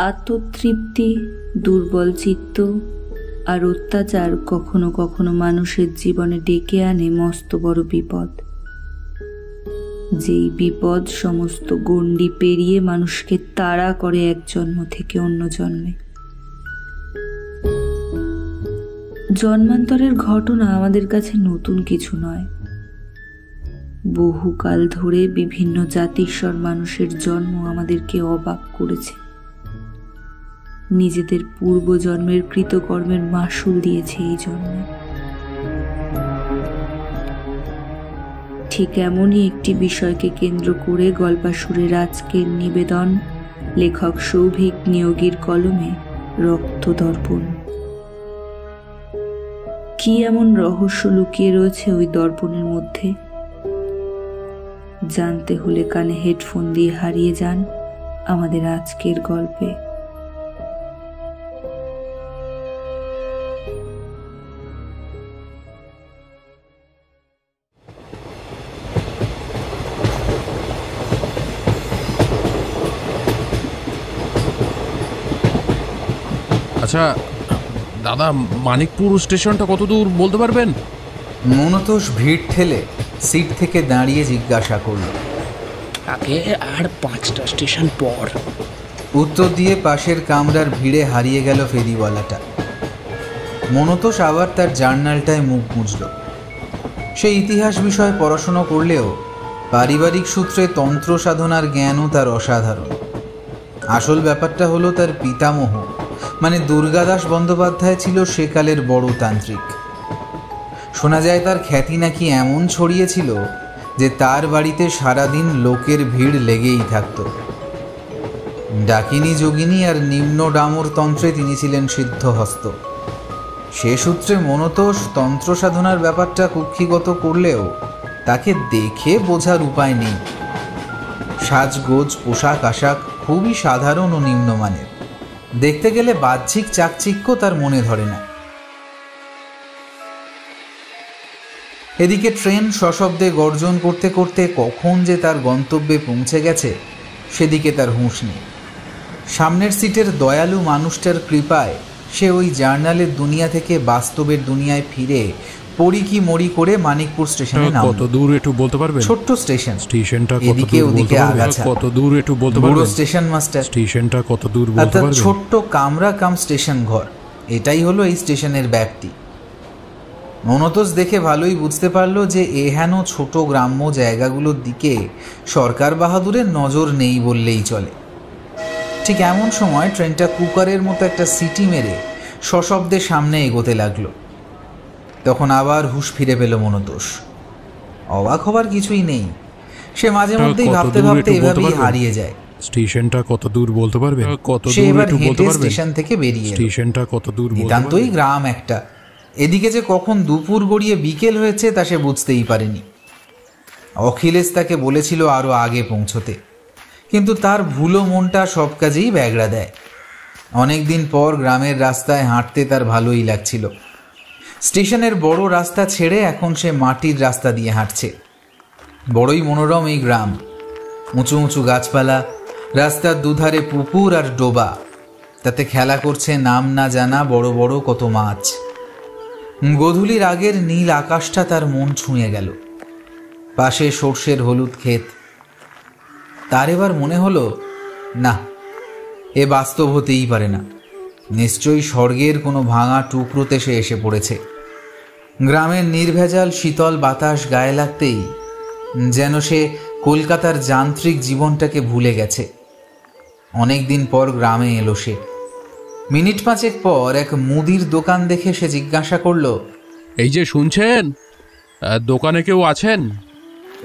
আত্মতৃপ্তি, দুর্বল চিত্ত আর অত্যাচার কখনো কখনো মানুষের জীবনে ডেকে আনে মস্ত বড় বিপদ। যেই বিপদ সমস্ত গণ্ডি পেরিয়ে মানুষকে তাড়া করে এক জন্ম থেকে অন্য জন্মে। জন্মান্তরের ঘটনা আমাদের কাছে নতুন কিছু নয়। বহুকাল ধরে বিভিন্ন জাতিস্বর মানুষের জন্ম আমাদেরকে অবাক করেছে, নিজেদের পূর্বজন্মের কৃতকর্মের মাসুল দিয়েছে এই জন্মে। ঠিক এমনই একটি বিষয়কে কেন্দ্র করে গল্পাসুরের আজকের নিবেদন, লেখক সৌভিক নিয়োগীর কলমে রক্তদর্পণ। কি এমন রহস্য লুকিয়ে রয়েছে ওই দর্পণের মধ্যে? জানতে হলে কানে হেডফোন দিয়ে হারিয়ে যান আমাদের আজকের গল্পে। আচ্ছা দাদা, মানিকপুর স্টেশনটা কত দূর বলতে পারবেন? মনতোষ ভিড় ঠেলে সিট থেকে দাঁড়িয়ে জিজ্ঞাসা করল। আগে আর 5টা স্টেশন পর। উত্তর দিয়ে পাশের কামরার ভিড়ে হারিয়ে গেল ফেরিওয়ালাটা। মনতোষ আবার তার জার্নালটায় মুখ গুঁজল। সে ইতিহাস বিষয়ে পড়াশুনো করলেও পারিবারিক সূত্রে তন্ত্র সাধনার জ্ঞানও তার অসাধারণ। আসল ব্যাপারটা হলো তার পিতামহ মানে দুর্গাদাস বন্দ্যোপাধ্যায় ছিল সেকালের বড় তান্ত্রিক। শোনা যায় তার খ্যাতি নাকি এমন ছড়িয়েছিল যে তার বাড়িতে সারাদিন লোকের ভিড় লেগেই থাকত। ডাকিনী, যোগিনী আর নিম্ন ডামর তন্ত্রে তিনি ছিলেন সিদ্ধহস্ত। সে সূত্রে মনতোষ তন্ত্র সাধনার ব্যাপারটা কুক্ষিগত করলেও তাকে দেখে বোঝার উপায় নেই। সাজগোজ, পোশাক আশাক খুবই সাধারণ ও নিম্নমানের। দেখতে গেলে বাহ্যিক চাকচিক্য তার মনে ধরে না। এদিকে ট্রেন সশব্দে গর্জন করতে করতে কখন যে তার গন্তব্যে পৌঁছে গেছে সেদিকে তার হুঁশ নেই। সামনের সিটের দয়ালু মানুষটার কৃপায় সে ওই জার্নালের দুনিয়া থেকে বাস্তবের দুনিয়ায় ফিরে পড়ি কি মরি করে মানিকপুর স্টেশনে নামল। কত দূর একটু বলতে পারবেন? ছোট্ট স্টেশন, স্টেশনটা কত এদিকে দূর ওদিকে আগাছা। কত দূর একটু বলতে পারবেন? বড় স্টেশন মাস্টার। স্টেশনটা কত দূর বলতে অর্থাৎ পারবেন? ছোট্ট কামরা কাম স্টেশন ঘর, এটাই হলো এই স্টেশনের ব্যাপ্তি। মনতোষ দেখে ভালোই বুঝতে পারল যে এহেন ছোট গ্রাম্য জায়গাগুলোর দিকে সরকার বাহাদুরের নজর নেই বললেই চলে। ঠিক এমন সময় ট্রেনটা কুকারের মতো একটা সিটি মেরে সশব্দে সামনে এগোতে লাগলো। তখন আবার হুঁশ ফিরে পেল মনতোষ। অবাক হবার কিছুই নেই। সে মাঝে মধ্যেই ভাবতে ভাবতে এভাবেই হারিয়ে যায়। স্টেশনটা কত দূর বলতে পারবেন? সে এবার হেঁটে স্টেশন থেকে বেরিয়ে এলো। স্টেশনটা কত দূর? নিতান্তই গ্রাম একটা। এদিকে যে কখন দুপুর গড়িয়ে বিকেল হয়েছে তা সে বুঝতেই পারেনি। অখিলেশ তাকে বলেছিল আরো আগে পৌঁছতে, কিন্তু তার ভুলো মনটা সব কাজেই ব্যাগড়া দেয়। অনেকদিন পর গ্রামের রাস্তায় হাঁটতে তার ভালোই লাগছিল। স্টেশনের বড় রাস্তা ছেড়ে এখন সে মাটির রাস্তা দিয়ে হাঁটছে। বড়ই মনোরম এই গ্রাম। উঁচু উঁচু গাছপালা, রাস্তার দুধারে পুকুর আর ডোবা, তাতে খেলা করছে নাম না জানা বড় বড় কত মাছ। গোধূলির আগের নীল আকাশটা তার মন ছুঁয়ে গেল। পাশে সর্ষের হলুদ ক্ষেত। তার এবার মনে হলো, না, এ বাস্তব হতেই পারে না। নিশ্চয়ই স্বর্গের কোনো ভাঙা টুকরোতে সে এসে পড়েছে। গ্রামের নির্ভেজাল শীতল বাতাস গায়ে লাগতেই যেন সে কলকাতার যান্ত্রিক জীবনটাকে ভুলে গেছে। অনেকদিন পর গ্রামে এলো সে। মিনিট 5 পর এক মুদির দোকান দেখে সে জিজ্ঞাসা করল, এই যে শুনছেন, দোকানে কেউ আছেন?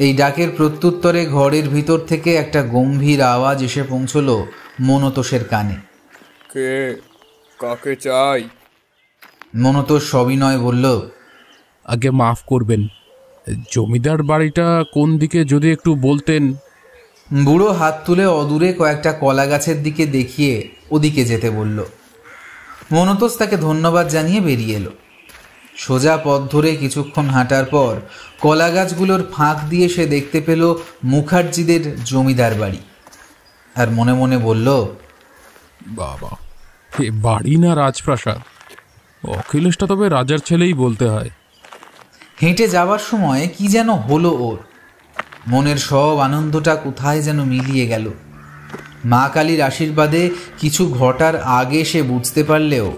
এই ডাকের প্রত্যুত্তরে ঘরের ভিতর থেকে একটা গম্ভীর আওয়াজ এসে পৌঁছল মনতোষের কানে। কে, কাকে চাই? মনতোষ সবিনয় বলল, আগে মাফ করবেন, জমিদার বাড়িটা কোন দিকে যদি একটু বলতেন। বুড়ো হাত তুলে অদূরে কয়েকটা কলা গাছের দিকে দেখিয়ে ওদিকে যেতে বলল। মনতোষ তাকে ধন্যবাদ জানিয়ে বেরিয়ে এলো। সোজা পথ ধরে কিছুক্ষণ হাঁটার পর কলা গাছগুলোর ফাঁক দিয়ে সে দেখতে পেল মুখার্জিদের জমিদার বাড়ি। আর মনে মনে বলল, বাবা, এ বাড়ি না রাজপ্রাসাদ? অখিলেশটা তবে রাজার ছেলেই বলতে হয়। হেঁটে যাওয়ার সময় কি যেন হলো ওর, মনের সব আনন্দটা কোথায় যেন মিলিয়ে গেল। মা কালীর আশীর্বাদে কিছু ঘটার আগে সে বুঝতে পারলেও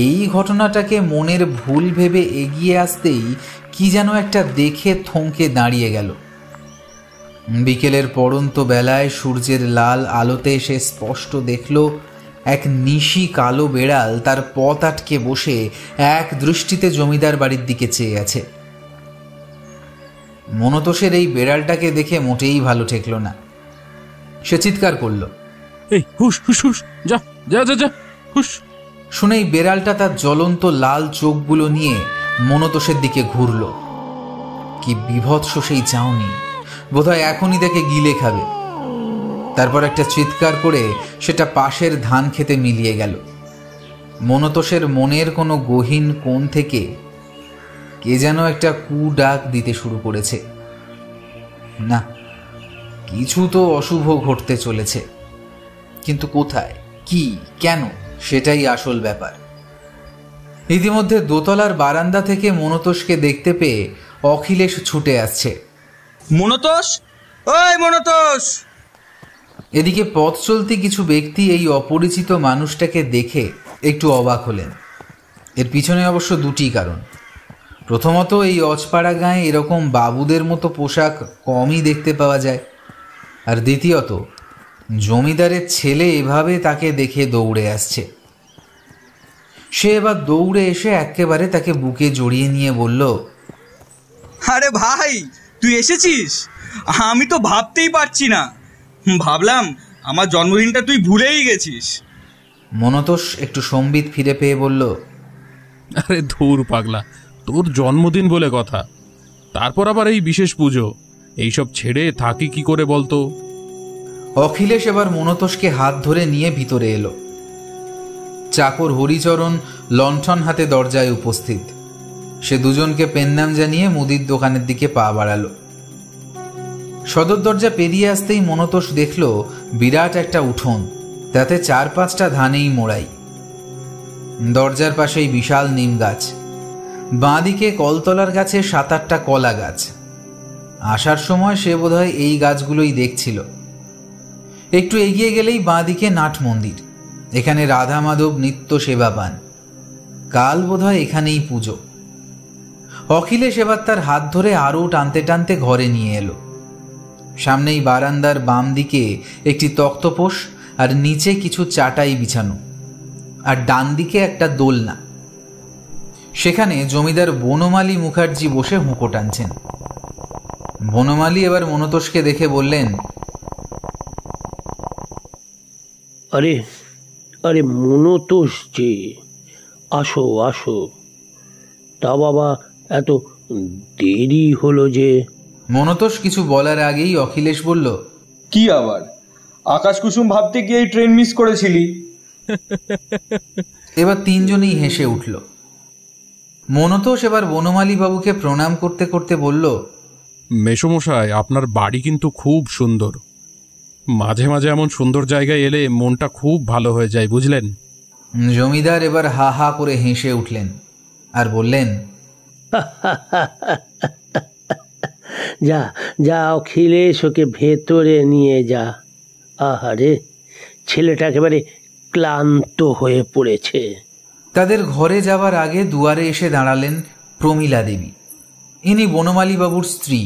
এই ঘটনাটাকে মনের ভুল ভেবে এগিয়ে আসতেই কি যেন একটা দেখে থমকে দাঁড়িয়ে গেল। বিকেলের পড়ন্ত বেলায় সূর্যের লাল আলোতে সে স্পষ্ট দেখল এক নিশি কালো বেড়াল তার পথ আটকে বসে এক দৃষ্টিতে জমিদার বাড়ির দিকে চেয়ে আছে। মনতোষের এই বেড়ালটাকে দেখে মোটেই ভালো ঠেকল না। সে চিৎকার করল, এই হুস হুস হুস, যা যা যা যা, হুস। শুনেই বেড়ালটা তার জ্বলন্ত লাল চোখগুলো নিয়ে মনতোষের দিকে ঘুরল। কি বিভৎস সেই চাউনি, বোধহয় এখনই তাকে গিলে খাবে। তারপর একটা চিৎকার করে সেটা পাশের ধান খেতে মিলিয়ে গেল। মনতোষের মনের কোনো গহীন কোণ থেকে কে যেন একটা কু ডাক দিতে শুরু করেছে। না, কিছু তো অশুভ ঘটতে চলেছে, কিন্তু কোথায়, কি, কেন, সেটাই আসল ব্যাপার। ইতিমধ্যে দোতলার বারান্দা থেকে মনতোষকে দেখতে পেয়ে অখিলেশ ছুটে আসছে। মনতোষ, ওই মনতোষ! এদিকে পথ চলতি কিছু ব্যক্তি এই অপরিচিত মানুষটাকে দেখে একটু অবাক হলেন। এর পিছনে অবশ্য দুটি কারণ। প্রথমত, এই অজপাড়া গাঁয়ে এরকম বাবুদের মতো পোশাক কমই দেখতে পাওয়া যায়, আর দ্বিতীয়ত, জমিদারের ছেলে এভাবে তাকে দেখে দৌড়ে আসছে। সে এবার দৌড়ে এসে একেবারে তাকে বুকে জড়িয়ে নিয়ে বলল, আরে ভাই, তুই এসেছিস? আমি তো ভাবতেই পারছি না, ভাবলাম আমার জন্মদিনটা তুই ভুলেই গেছিস। মনতোষ একটু সম্বিত ফিরে পেয়ে বলল, আরে ধুর পাগলা, তোর জন্মদিন বলে কথা, তারপর আবার এই বিশেষ পুজো, এইসব ছেড়ে থাকি কি করে বলতো? অখিলেশ এবার মনতোষকে হাত ধরে নিয়ে ভিতরে এলো। চাকর হরিচরণ লণ্ঠন হাতে দরজায় উপস্থিত। সে দুজনকে পেন্নাম জানিয়ে মুদির দোকানের দিকে পা বাড়ালো। সদর দরজা পেরিয়ে আসতেই মনতোষ দেখল বিরাট একটা উঠোন, তাতে 4-5টা ধানেই মোড়াই। দরজার পাশেই বিশাল নিম গাছ, বাঁদিকে কলতলার গাছে 7-8টা কলা গাছ। আসার সময় সে বোধহয় এই গাছগুলোই দেখছিল। একটু এগিয়ে গেলেই বাঁদিকে নাট মন্দির, এখানে রাধা মাধব নিত্য সেবা পান। কাল বোধহয় এখানেই পুজো। অখিলেশ এবার তার হাত ধরে আরও টানতে টানতে ঘরে নিয়ে এলো। সামনেই বারান্দার বাম দিকে একটি তক্তপোষ আর নিচে কিছু চাটাই বিছানো, আর ডান দিকে একটা দোলনা। সেখানে জমিদার বনমালী মুখার্জি বসে হুঁকো টানছেন। বনমালী এবার মনতোষকে দেখে বললেন, আরে আরে মনতোষ যে, আসো আসো। তা বাবা, এত দেরি হলো যে? মনতোষ কিছু বলার আগেই অখিলেশ বলল, কি আবার, আকাশ কুসুম ভাবতে গিয়ে ট্রেন মিস করেছিলি? এবার তিনজনেই হেসে উঠল। মনতোষ এবার বনমালী বাবুকে প্রণাম করতে করতে বলল, মেসমশাই, আপনার বাড়ি কিন্তু খুব সুন্দর। মাঝে মাঝে এমন সুন্দর জায়গায় এলে মনটা খুব ভালো হয়ে যায়, বুঝলেন? জমিদার এবার হা হা করে হেসে উঠলেন আর বললেন, যা যা অখিলেশ, ওকে ভেতরে নিয়ে যা। আহারে, ছেলেটা একেবারে ক্লান্ত হয়ে পড়েছে। তাদের ঘরে যাওয়ার আগে দুয়ারে এসে দাঁড়ালেন প্রমীলা দেবী। ইনি বনমালী বাবুর স্ত্রী,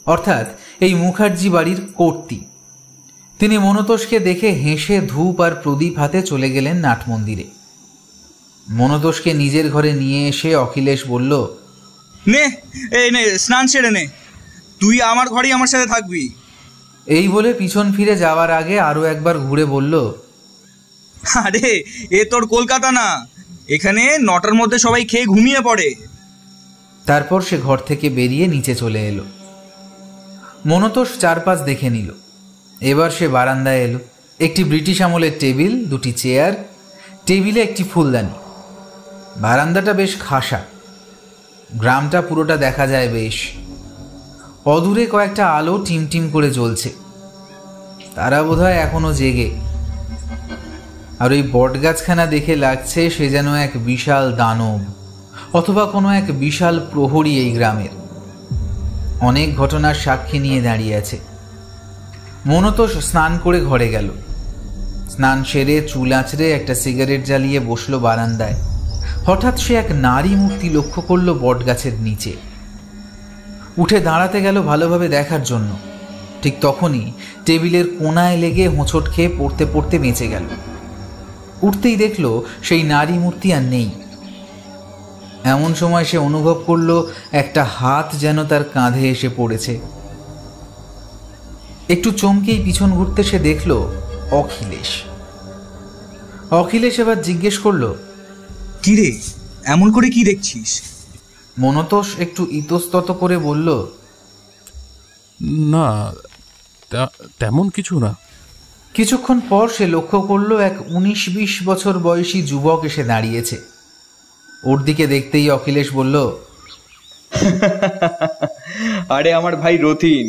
অর্থাৎ এই মুখার্জি বাড়ির কর্ত্রী। তিনি মনতোষকে দেখে হেসে ধূপ আর প্রদীপ হাতে চলে গেলেন নাট মন্দিরে। মনতোষকে নিজের ঘরে নিয়ে এসে অখিলেশ বলল, নে, এই নে, স্নান সেরে নে, তুই আমার ঘরেই আমার সাথে থাকবি। এই বলে পিছন ফিরে যাওয়ার আগে আরও একবার ঘুরে বলল, আরে, এ তোর কলকাতা না, এখানে 9টার মধ্যে সবাই খেয়ে ঘুমিয়ে পড়ে। তারপর সে ঘর থেকে বেরিয়ে নিচে চলে এলো। মনতোষ চারপাশ দেখে নিল। এবার সে বারান্দায় এলো। একটি ব্রিটিশ আমলের টেবিল, 2টি চেয়ার, টেবিলে একটি ফুলদানি। বারান্দাটা বেশ খাসা, গ্রামটা পুরোটা দেখা যায় বেশ। অদূরে কয়েকটা আলো টিমটিম করে জ্বলছে, তারা বোধহয় এখনো জেগে। আর ওই বটগাছখানা দেখে লাগছে সে যেন এক বিশাল দানব অথবা কোনো এক বিশাল প্রহরী এই গ্রামের। অনেক ঘটনার সাক্ষী নিয়ে দাঁড়িয়ে আছে। মনতোষ স্নান করে ঘরে গেল। স্নান সেরে চুল আঁচড়ে একটা সিগারেট জ্বালিয়ে বসলো বারান্দায়। হঠাৎ সে এক নারী মূর্তি লক্ষ্য করলো বটগাছের নিচে। উঠে দাঁড়াতে গেল ভালোভাবে দেখার জন্য। ঠিক তখনই টেবিলের কোনায় লেগে হোঁচট খেয়ে পড়তে পড়তে বেঁচে গেল। উঠতেই দেখলো সেই নারী মূর্তি আর নেই। এমন সময় সে অনুভব করলো একটা হাত যেন তার কাঁধে এসে পড়েছে। একটু চমকেই পিছন ঘুরতে সে দেখলো অখিলেশ। অখিলেশ এবার জিজ্ঞেস করলো, কি রে, এমন করে কি দেখছিস? মনতোষ একটু ইতস্তত করে বলল, না, তেমন কিছু না। কিছুক্ষণ পর সে লক্ষ্য করলো এক 19-20 বছর বয়সী যুবক এসে দাঁড়িয়েছে। ওর দিকে দেখতেই অখিলেশ বলল, আরে আমার ভাই রথিন,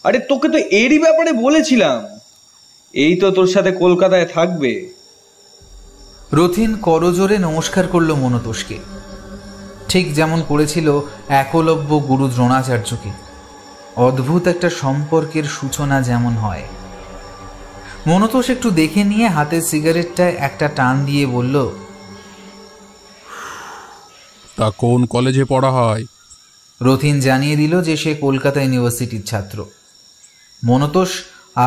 আরে তোকে তো এরই ব্যাপারে বলেছিলাম, এই তো তোর সাথে কলকাতায় থাকবে। রথিন করজোরে নমস্কার করলো মনতোষকে, ঠিক যেমন করেছিল একলব্য গুরু দ্রোণাচার্যকে। অদ্ভুত একটা সম্পর্কের সূচনা যেমন হয়। মনতোষ একটু দেখে নিয়ে হাতের সিগারেটটায় একটা টান দিয়ে বলল, তা কোন কলেজে পড়া হয়? রথিন জানিয়ে দিল যে সে কলকাতা ইউনিভার্সিটির ছাত্র। মনতোষ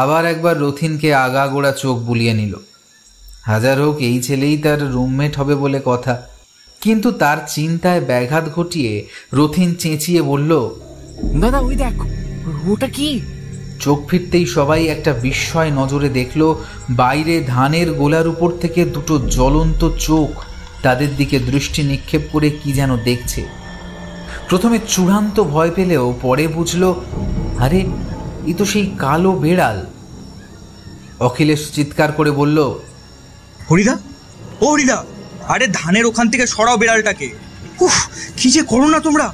আবার একবার রথিনকে আগাগোড়া চোখ বুলিয়ে নিল। হাজার হোক এই ছেলেই তার রুমমেট হবে বলে কথা। কিন্তু তার চিন্তায় ব্যাঘাত ঘটিয়ে রথিন চেঁচিয়ে বলল, দাদা ওই দেখ, ওটা কি? চোখ ফিরতেই সবাই একটা বিস্ময় নজরে দেখল বাইরে ধানের গোলার উপর থেকে দুটো জ্বলন্ত চোখ তাদের দিকে দৃষ্টি নিক্ষেপ করে কি যেন দেখছে। প্রথমে চূড়ান্ত ভয় পেলেও পরে বুঝল, আরে এ তো সেই কালো বেড়াল। অখিলেশ চিৎকার করে বলল, হরিদা, ও হরিদা, আরে ধানের ওখান থেকে সরাও বেড়ালটাকে। উফ, কি যে করো না তোমরা।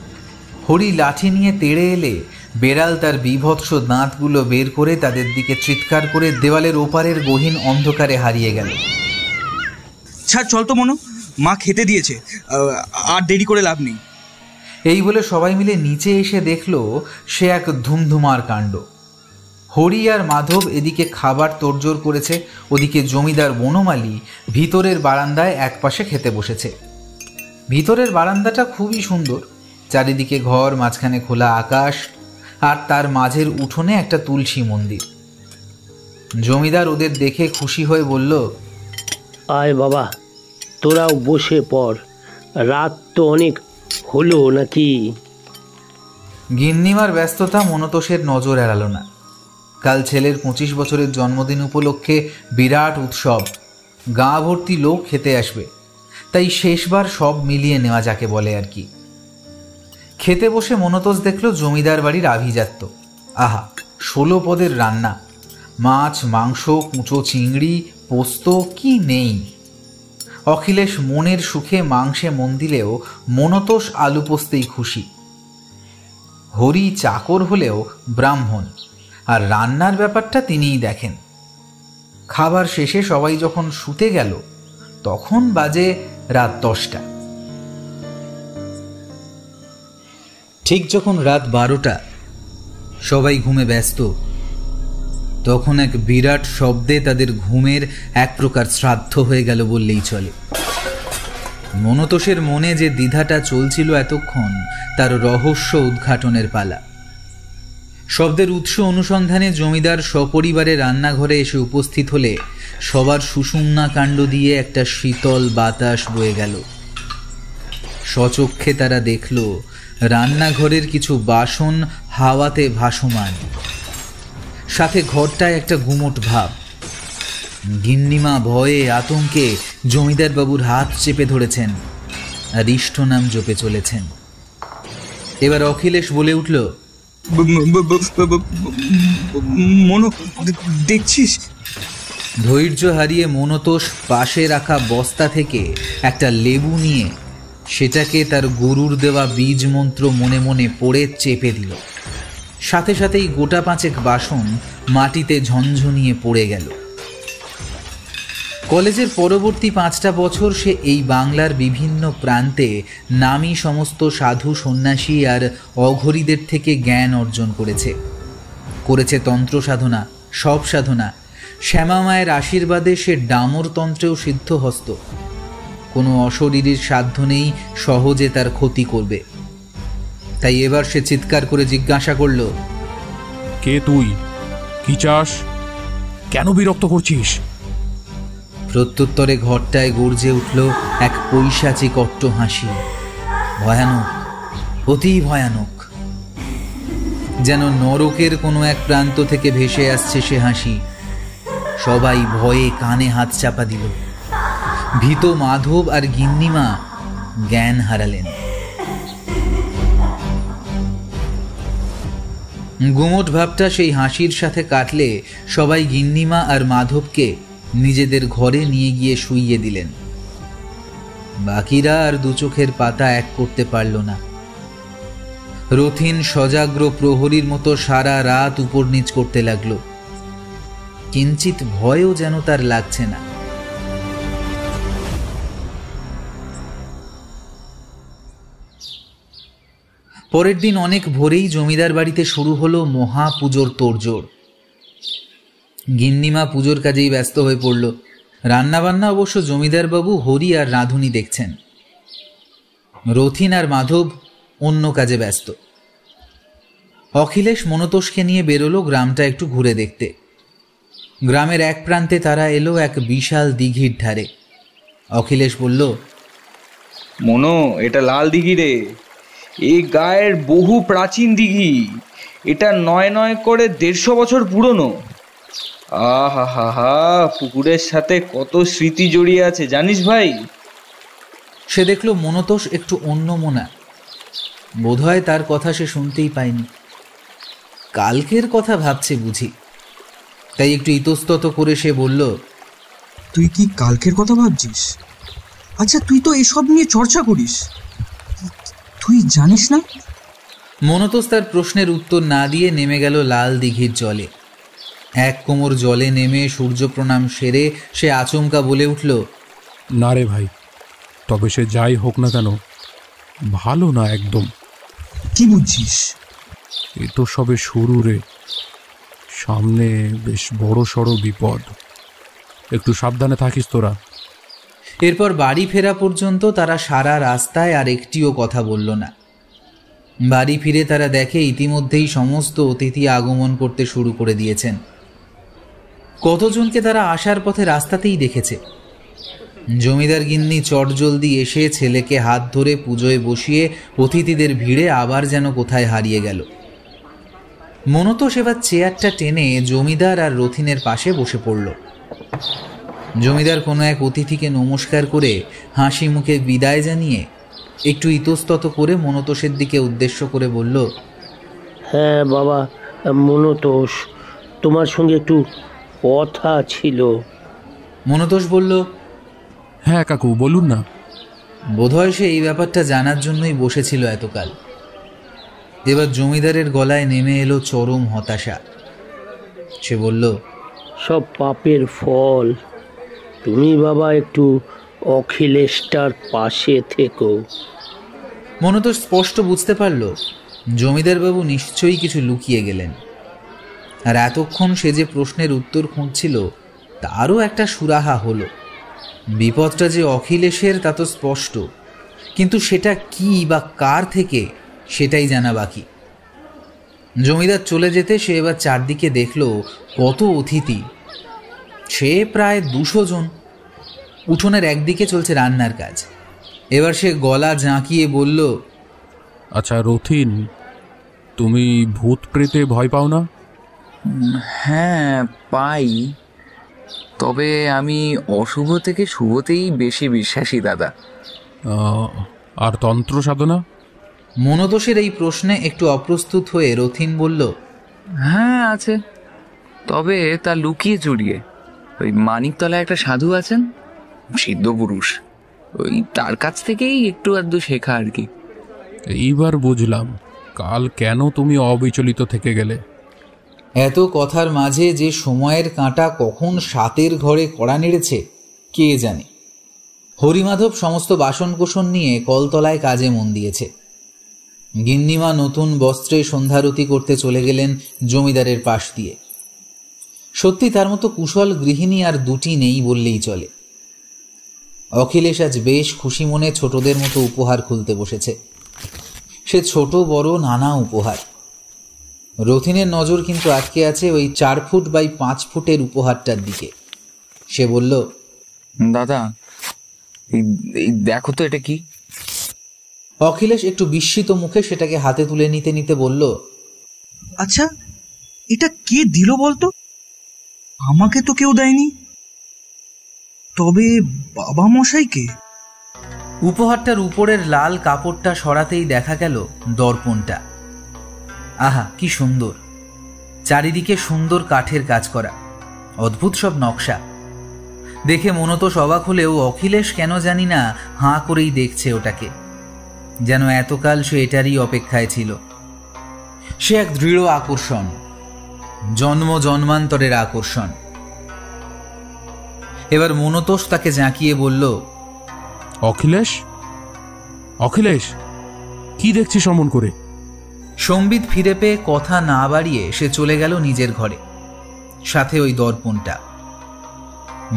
হরি লাঠি নিয়ে তেড়ে এলে বেড়াল তার বিভৎস দাঁতগুলো বের করে তাদের দিকে চিৎকার করে দেওয়ালের ওপারের গহীন অন্ধকারে হারিয়ে গেল। ছাড়, চল তো মনো, মা খেতে দিয়েছে, আর দেরি করে লাভ নেই। এই বলে সবাই মিলে নিচে এসে দেখল সে এক ধুমধুমার কাণ্ড। হরি আর মাধব এদিকে খাবার তোড়জোড় করেছে, ওদিকে জমিদার বনমালী ভিতরের বারান্দায় একপাশে খেতে বসেছে। ভিতরের বারান্দাটা খুবই সুন্দর, চারিদিকে ঘর, মাঝখানে খোলা আকাশ, আর তার মাঝের উঠোনে একটা তুলসী মন্দির। জমিদার ওদের দেখে খুশি হয়ে বলল, আয় বাবা, তোরাও বসে পড়, রাত তো অনেক হলো নাকি? গিন্নিমার ব্যস্ততা মনতোষের নজর এড়ালো না। কাল ছেলের 25 বছরের জন্মদিন উপলক্ষে বিরাট উৎসব, গাঁ ভর্তি লোক খেতে আসবে, তাই শেষবার সব মিলিয়ে নেওয়া যাকে বলে আর কি। খেতে বসে মনতোষ দেখল জমিদার বাড়ির আভিজাত্য। আহা, 16 পদের রান্না, মাছ, মাংস, কুঁচো চিংড়ি, পোস্ত, কি নেই। অখিলেশ মনের সুখে মাংসে মন দিলেও মনতোষ আলু পোস্তেই খুশি। হরি চাকর হলেও ব্রাহ্মণ, আর রান্নার ব্যাপারটা তিনিই দেখেন। খাবার শেষে সবাই যখন শুতে গেল তখন বাজে রাত 10টা। ঠিক যখন রাত 12টা, সবাই ঘুমে ব্যস্ত, তখন এক বিরাট শব্দে তাদের ঘুমের এক প্রকার শ্রাদ্ধ হয়ে গেল বললেই চলে। মনতোষের মনে যে দ্বিধাটা চলছিল এতক্ষণ, তার রহস্য উদ্ঘাটনের পালা। শব্দের উৎস অনুসন্ধানে জমিদার সপরিবারে রান্নাঘরে এসে উপস্থিত হলে সবার সুষুম্না কাণ্ড দিয়ে একটা শীতল বাতাস বয়ে গেল। সচক্ষে তারা দেখল রান্নাঘরের কিছু বাসন হাওয়াতে ভাসমান, সাথে ঘরটায় একটা গুমোট ভাব। গিন্নিমা ভয়ে আতঙ্কে জমিদার বাবুর হাত চেপে ধরেছেন আর ইষ্ট নাম জপে চলেছেন। এবার অখিলেশ বলে উঠল, মনো, দেখছিস? ধৈর্য হারিয়ে মনতোষ পাশে রাখা বস্তা থেকে একটা লেবু নিয়ে সেটাকে তার গরুর দেওয়া বীজ মন্ত্র মনে মনে পড়ে চেপে দিল। সাথে সাথেই গোটা 5 বাসন মাটিতে ঝনঝনিয়ে পড়ে গেল। কলেজের পরবর্তী 5টা বছর সে এই বাংলার বিভিন্ন প্রান্তে নামী সমস্ত সাধু সন্ন্যাসী আর অঘরীদের থেকে জ্ঞান অর্জন করেছে তন্ত্র সাধনা, সব সাধনা। শ্যামা মায়ের আশীর্বাদে সে ডামরতন্ত্রেও সিদ্ধহস্ত। কোনো অশরীরীর সাধ্য নেই সহজে তার ক্ষতি করবে। তাই এবার সে চিৎকার করে জিজ্ঞাসা করল, কে তুই? কি চাস? কেন বিরক্ত করছিস? প্রত্যুত্তরে ঘরটায় গর্জে উঠল এক পৈশাচিক অট্ট হাসি। ভয়ানক, অতি ভয়ানক, যেন নরকের কোনো এক প্রান্ত থেকে ভেসে আসছে সে হাসি। সবাই ভয়ে কানে হাত চাপা দিল। ভীত মাধব আর গিন্নিমা জ্ঞান হারালেন। গুমোট ভাবটা সেই হাসির সাথে কাটলে সবাই গিন্নিমা আর মাধবকে নিজেদের ঘরে নিয়ে গিয়ে শুইয়ে দিলেন। বাকিরা আর দু চোখের পাতা এক করতে পারল না। রথিন সজাগ্র প্রহরীর মতো সারা রাত উপর নিচ করতে লাগলো। কিঞ্চিত ভয়ও যেন তার লাগছে না। পরের দিন অনেক ভোরেই জমিদার বাড়িতে শুরু হলো মহা পুজোর তোড়জোড়। গিন্নিমা পুজোর কাজেই ব্যস্ত হয়ে পড়ল। রান্নাবান্না অবশ্য জমিদার বাবু হরি আর রাঁধুনি দেখছেন। রথিন আর মাধব অন্য কাজে ব্যস্ত। অখিলেশ মনতোষকে নিয়ে বেরোলো গ্রামটা একটু ঘুরে দেখতে। গ্রামের এক প্রান্তে তারা এলো এক বিশাল দিঘির ধারে। অখিলেশ বলল, মনো, এটা লাল দিঘি রে। এই গায়ের বহু প্রাচীন দিঘি। এটা নয় করে 150 বছর পুরনো। আহা হা হা, পুকুরের সাথে কত স্মৃতি জড়িয়ে আছে জানিস ভাই। সে দেখল মনতোষ একটু অন্যমনা। বোধহয় তার কথা সে শুনতেই পায়নি। কালকের কথা ভাবছে বুঝি। তাই একটু ইতস্তত করে সে বলল, তুই কি কালকের কথা ভাবছিস? আচ্ছা, তুই তো এসব নিয়ে চর্চা করিস, তুই জানিস না? মনতোষ তার প্রশ্নের উত্তর না দিয়ে নেমে গেল লাল দিঘির জলে। এক কোমর জলে নেমে সূর্য প্রণাম সেরে সে আচমকা বলে উঠল, না রে ভাই, তবে সে যাই হোক না কেন, ভালো না একদম। কি বুঝছিস? এ তো সবে শুরু রে, সামনে বেশ বড় সড়ো বিপদ। একটু সাবধানে থাকিস তোরা। এরপর বাড়ি ফেরা পর্যন্ত তারা সারা রাস্তায় আর একটিও কথা বলল না। বাড়ি ফিরে তারা দেখে ইতিমধ্যেই সমস্ত অতিথি আগমন করতে শুরু করে দিয়েছেন। কতজনকে তারা আসার পথে রাস্তাতেই দেখেছে। জমিদার গিন্নি চটজলদি এসে ছেলেকে হাত ধরে পুজোয় বসিয়ে অতিথিদের ভিড়ে আবার যেন কোথায় হারিয়ে গেল। মনতোষ এবার চেয়ারটা টেনে জমিদার আর রথিনের পাশে বসে পড়ল। জমিদার কোনো এক অতিথিকে নমস্কার করে হাসি মুখে বিদায় জানিয়ে একটু ইতস্তত করে মনতোষের দিকে উদ্দেশ্য করে বলল, হ্যাঁ বাবা মনতোষ, তোমার সঙ্গে একটু কথা ছিল। মনতোষ বলল, হ্যাঁ কাকু, বলুন না। বোধহয় সে এই ব্যাপারটা জানার জন্যই বসেছিল এতকাল। এবার জমিদারের গলায় নেমে এলো চরম হতাশা। সে বলল, সব পাপের ফল। তুমি বাবা একটু অখিলেশটার পাশে থেকো। মনতোষ স্পষ্ট বুঝতে পারল জমিদার বাবু নিশ্চয়ই কিছু লুকিয়ে গেলেন। আর এতক্ষণ সে যে প্রশ্নের উত্তর খুঁজছিল তারও একটা সুরাহা হলো। বিপদটা যে অখিলেশের তা তো স্পষ্ট, কিন্তু সেটা কি বা কার থেকে সেটাই জানা বাকি। জমিদার চলে যেতে সে এবার চারদিকে দেখল কত অতিথি। সে প্রায় 200 জন। উঠোনের একদিকে চলছে রান্নার কাজ। এবার সে গলা ঝাঁকিয়ে বলল, আচ্ছা রথিন, তুমি ভূত প্রেতে ভয় পাও না? হ্যাঁ পাই, তবে আমি অশুভ থেকে শুভতেই বেশি বিশ্বাসী দাদা। আর তন্ত্র সাধনা? মনতোষের এই প্রশ্নে একটু অপ্রস্তুত হয়ে রথিন বলল, হ্যাঁ আছে, তবে তা লুকিয়ে চুরিয়ে। ওই মানিকতলায় একটা সাধু আছেন, সিদ্ধ পুরুষ, ওই তার কাছ থেকেই একটু আধটু শেখা আর কি। এইবার বুঝলাম কাল কেন তুমি অবিচলিত থেকে গেলে। এত কথার মাঝে যে সময়ের কাঁটা কখন 7-এর ঘরে কড়া নেড়েছে কে জানে। হরিমাধব সমস্ত বাসনকোসন নিয়ে কলতলায় কাজে মন দিয়েছে। গিন্নিমা নতুন বস্ত্রে সন্ধ্যারতি করতে চলে গেলেন জমিদারের পাশ দিয়ে। সত্যি তার মতো কুশল গৃহিণী আর দুটি নেই বললেই চলে। অখিলেশ আজ বেশ খুশি মনে ছোটদের মতো উপহার খুলতে বসেছে। সে ছোট বড় নানা উপহার। রথিনের নজর কিন্তু আটকে আছে ওই 4 ফুট বাই 5 ফুটের উপহারটার দিকে। সে বলল, দাদা এই দেখো তো এটা কি। অখিলেশ একটু বিস্মিত মুখে সেটাকে হাতে তুলে নিতে নিতে বলল, আচ্ছা এটা কে দিল বলতো? আমাকে তো কেউ দেয়নি। তবে বাবা মশাইকে। উপহারটার উপরের লাল কাপড়টা সরাতেই দেখা গেল দর্পণটা। আহা কি সুন্দর! চারিদিকে সুন্দর কাঠের কাজ করা, অদ্ভুত সব নকশা। দেখে মনতোষ অবাক হলেও অখিলেশ কেন জানি না হাঁ করেই দেখছে ওটাকে, যেন এতকাল সে এটারই অপেক্ষায় ছিল। সে এক দৃঢ় আকর্ষণ, জন্ম জন্মান্তরের আকর্ষণ। এবার মনতোষ তাকে জাঁকিয়ে বলল, অখিলেশ, অখিলেশ, কি দেখছিস অমন করে? সম্বিত ফিরে পেয়ে কথা না বাড়িয়ে সে চলে গেল নিজের ঘরে, সাথে ওই দর্পণটা।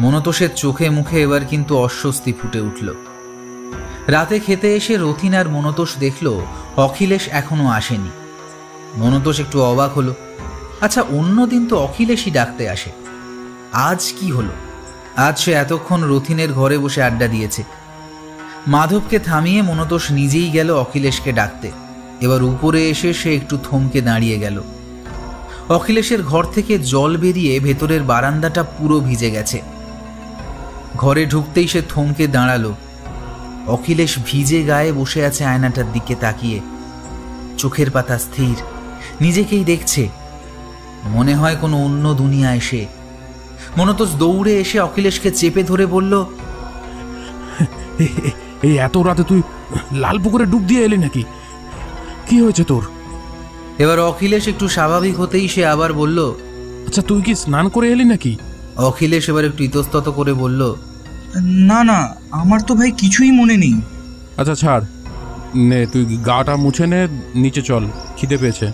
মনতোষের চোখে মুখে এবার কিন্তু অস্বস্তি ফুটে উঠল। রাতে খেতে এসে রথিন আর মনতোষ দেখল অখিলেশ এখনো আসেনি। মনতোষ একটু অবাক হলো। আচ্ছা, অন্যদিন তো অখিলেশই ডাকতে আসে, আজ কি হলো? আজ সে এতক্ষণ রথিনের ঘরে বসে আড্ডা দিয়েছে। মাধবকে থামিয়ে মনতোষ নিজেই গেল অখিলেশকে ডাকতে। এবার উপরে এসে সে একটু থমকে দাঁড়িয়ে গেল। অখিলেশের ঘর থেকে জল বেরিয়ে ভেতরের বারান্দাটা পুরো ভিজে গেছে। ঘরে ঢুকতেই সে থমকে দাঁড়ালো। অখিলেশ ভিজে গায়ে বসে আছে আয়নাটার দিকে তাকিয়ে, চোখের পাতা স্থির, নিজেকেই দেখছে। মনে হয় কোনো অন্য দুনিয়ায় সে। মনতোষ দৌড়ে এসে অখিলেশকে চেপে ধরে বলল, এই এত রাতে তুই লাল পুকুরে ডুব দিয়ে এলি নাকি? কি হয়েছে তোর? এবার অখিলেশ একটু স্বাভাবিক হতেই সে আবার বলল, আচ্ছা তুই কি স্নান করে এলি নাকি? অখিলেশ এবার একটু ইতস্তত করে বলল, না না, আমার তো ভাই কিছুই মনে নেই। আচ্ছা ছাড়, নে তুই গাটা মুছে নে, নিচে চল, খিদে পেয়েছে।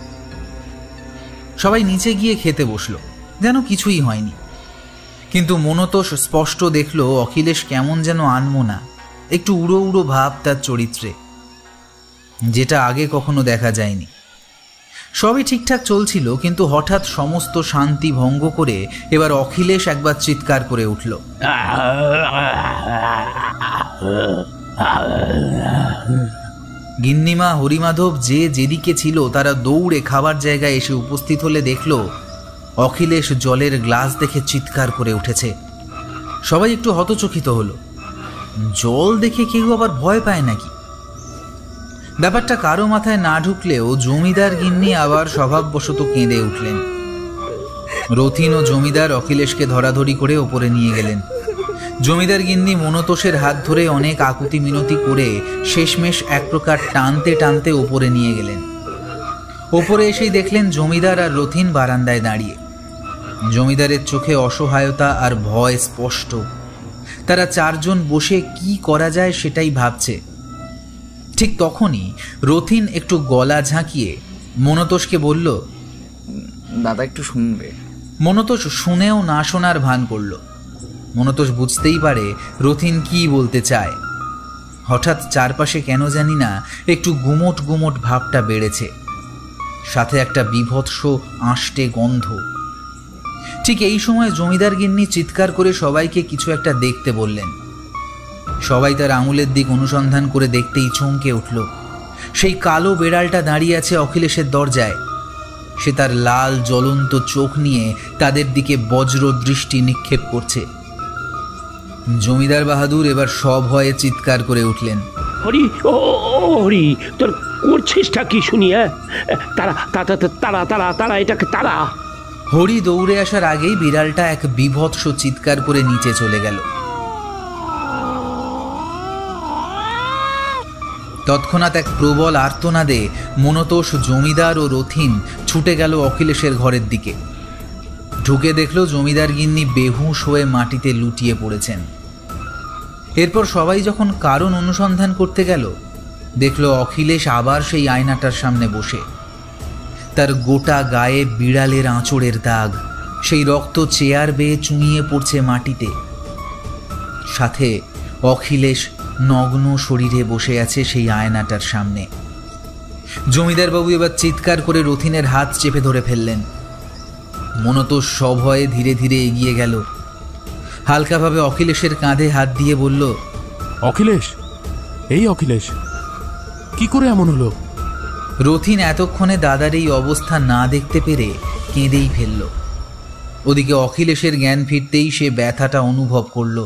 সবাই নিচে গিয়ে খেতে বসলো, যেন কিছুই হয়নি। কিন্তু মনতোষ স্পষ্ট দেখল অখিলেশ কেমন যেন আনমনা, একটু উড়ো উড়ো ভাব তার চরিত্রে, যেটা আগে কখনো দেখা যায়নি। সবই ঠিকঠাক চলছিল, কিন্তু হঠাৎ সমস্ত শান্তি ভঙ্গ করে এবার অখিলেশ একবার চিৎকার করে উঠল। গিন্নিমা, হরিমাধব যে যেদিকে ছিল তারা দৌড়ে খাবার জায়গায় এসে উপস্থিত হলে দেখল অখিলেশ জলের গ্লাস দেখে চিৎকার করে উঠেছে। সবাই একটু হতচকিত হলো। জল দেখে কেউ আবার ভয় পায় নাকি? ব্যাপারটা কারো মাথায় না ঢুকলেও জমিদার গিন্নি আবার স্বভাববশত কেঁদে উঠলেন। রথিন ও জমিদার অখিলেশকে ধরাধরি করে ওপরে নিয়ে গেলেন। জমিদার গিন্নি মনতোষের হাত ধরে অনেক আকুতি মিনতি করে শেষমেশ এক প্রকার টানতে টানতে ওপরে নিয়ে গেলেন। ওপরে এসেই দেখলেন জমিদার আর রথিন বারান্দায় দাঁড়িয়ে। জমিদারের চোখে অসহায়তা আর ভয় স্পষ্ট। তারা চারজন বসে কি করা যায় সেটাই ভাবছে। ঠিক তখনই রথিন একটু গলা ঝাঁকিয়ে মনতোষকে বলল, দাদা একটু শুনবে। মনতোষ শুনেও না শোনার ভান করল। মনতোষ বুঝতেই পারে রথিন কি বলতে চায়। হঠাৎ চারপাশে কেন জানি না একটু গুমোট গুমোট ভাবটা বেড়েছে, সাথে একটা বীভৎস আঁশটে গন্ধ। ঠিক এই সময় জমিদার গিন্নি চিৎকার করে সবাইকে কিছু একটা দেখতে বললেন। সবাই তার আঙুলের দিক অনুসন্ধান করে দেখতেই চমকে উঠল। সেই কালো বেড়ালটা দাঁড়িয়ে আছে অখিলেশের দরজায়। সে তার লাল জ্বলন্ত চোখ নিয়ে তাদের দিকে বজ্র দৃষ্টি নিক্ষেপ করছে। জমিদার বাহাদুর এবার সভয়ে চিৎকার করে উঠলেন, হরি, ও হরি, তোর করছিসটা কি শুনি? তারা তারা তারা তারা এটাকে তারা। হরি দৌড়ে আসার আগেই বিড়ালটা এক বীভৎস চিৎকার করে নিচে চলে গেল। তৎক্ষণাৎ এক প্রবল আর্তনাদে মনতোষ, জমিদার ও রথিন ছুটে গেল অখিলেশের ঘরের দিকে। ঢুকে দেখল জমিদার গিন্নি বেহুশ হয়ে মাটিতে লুটিয়ে পড়েছেন। এরপর সবাই যখন কারণ অনুসন্ধান করতে গেল, দেখল অখিলেশ আবার সেই আয়নাটার সামনে বসে। তার গোটা গায়ে বিড়ালের আঁচড়ের দাগ, সেই রক্ত চেয়ার বেয়ে চুঁইয়ে পড়ছে মাটিতে। সাথে অখিলেশ নগ্ন শরীরে বসে আছে সেই আয়নাটার সামনে। জমিদারবাবু এবার চিৎকার করে রথিনের হাত চেপে ধরে ফেললেন। মনতোষ সভয়ে ধীরে ধীরে এগিয়ে গেল, হালকাভাবে অখিলেশের কাঁধে হাত দিয়ে বলল, অখিলেশ, এই অখিলেশ, কি করে এমন হলো? রথিন এতক্ষণে দাদার এই অবস্থা না দেখতে পেরে কেঁদেই ফেলল। ওদিকে অখিলেশের জ্ঞান ফিরতেই সে ব্যথাটা অনুভব করল।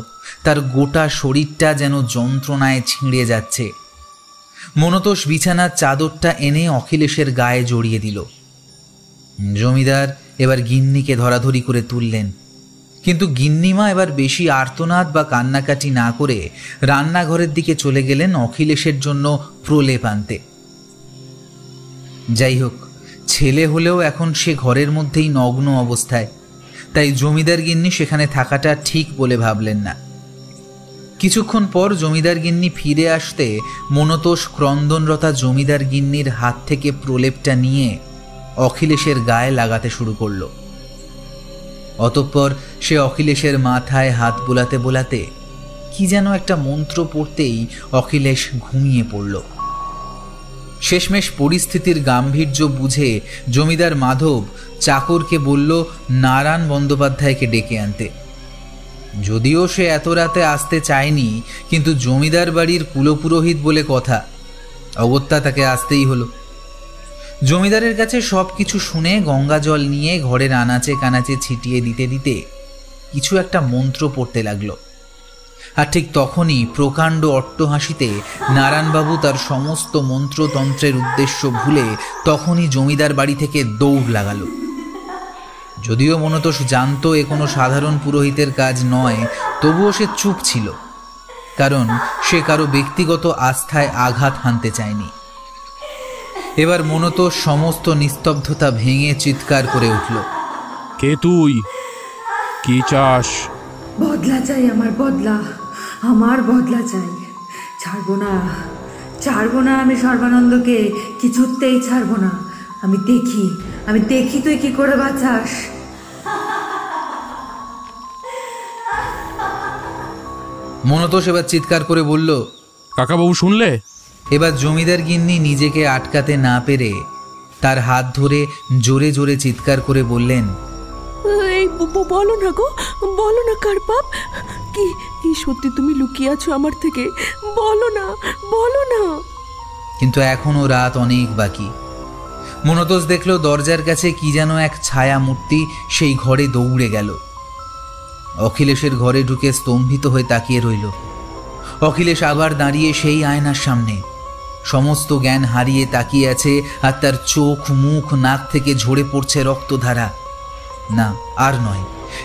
তার গোটা শরীরটা যেন যন্ত্রণায় ছিঁড়ে যাচ্ছে। মনতোষ বিছানার চাদরটা এনে অখিলেশের গায়ে জড়িয়ে দিল। জমিদার এবার গিন্নিকে ধরাধরি করে তুললেন, কিন্তু গিন্নিমা এবার বেশি আর্তনাদ বা কান্নাকাটি না করে রান্নাঘরের দিকে চলে গেলেন অখিলেশের জন্য প্রলেপ আনতে। যাই হোক, ছেলে হলেও এখন সে ঘরের মধ্যেই নগ্ন অবস্থায়, তাই জমিদার গিন্নি সেখানে থাকাটা ঠিক বলে ভাবলেন না। কিছুক্ষণ পর জমিদার গিন্নি ফিরে আসতে মনতোষ ক্রন্দনরতা জমিদার গিন্নির হাত থেকে প্রলেপটা নিয়ে অখিলেশের গায়ে লাগাতে শুরু করল। অতঃপর সে অখিলেশের মাথায় হাত বোলাতে বোলাতে কি যেন একটা মন্ত্র পড়তেই অখিলেশ ঘুমিয়ে পড়ল। শেষমেশ পরিস্থিতির গাম্ভীর্য বুঝে জমিদার মাধব চাকরকে বলল নারায়ণ বন্দ্যোপাধ্যায়কে ডেকে আনতে। যদিও সে এত রাতে আসতে চায়নি, কিন্তু জমিদার বাড়ির কুলপুরোহিত বলে কথা, অগত্যা তাকে আসতেই হলো। জমিদারের কাছে সব কিছু শুনে গঙ্গা জল নিয়ে ঘরের আনাচে কানাচে ছিটিয়ে দিতে দিতে কিছু একটা মন্ত্র পড়তে লাগলো। আর ঠিক তখনই প্রকাণ্ড অট্টহাসিতে নারায়ণবাবু তার সমস্ত মন্ত্রতন্ত্রের উদ্দেশ্য ভুলে তখনই জমিদার বাড়ি থেকে দৌড় লাগালো। যদিও মনতোষ জানত এ কোনো সাধারণ পুরোহিতের কাজ নয়, তবুও সে চুপ ছিল, কারণ সে কারো ব্যক্তিগত আস্থায় আঘাত হানতে চায়নি। এবার মনতোষ সমস্ত নিস্তব্ধতা ভেঙে চিৎকার করে উঠল, কে তুই? কি চাস? বদলা চাই, আমার বদলা, আমার বদলা চাই। ছাড়বো না, ছাড়বো না, আমি সর্বানন্দকে কিছুতেই ছাড়বো না। আমি দেখি তুই কি করে বাঁচাস। মনতোষ এবার চিৎকার করে বলল, কাকাবাবু শুনলে? এবার জমিদার গিন্নি নিজেকে আটকাতে না পেরে তার হাত ধরে জোরে জোরে চিৎকার করে বললেন, এই বলো না গো, বলো না কারবাব, কি কি সত্যি তুমি লুকিয়ে আছো আমার থেকে? বলো না, বলো না। কিন্তু এখনো রাত অনেক বাকি। মনতোষ দেখল দরজার কাছে কি যেন এক ছায়া মূর্তি সেই ঘরে দৌড়ে গেল। অখিলেশের ঘরে ঢুকে স্তম্ভিত হয়ে তাকিয়ে রইল। অখিলেশ আবার দাঁড়িয়ে সেই আয়নার সামনে, সমস্ত জ্ঞান হারিয়ে তাকিয়ে আছে, আর তার চোখ, মুখ, নাক থেকে ঝরে পড়ছে রক্তধারা। না, আর নয়,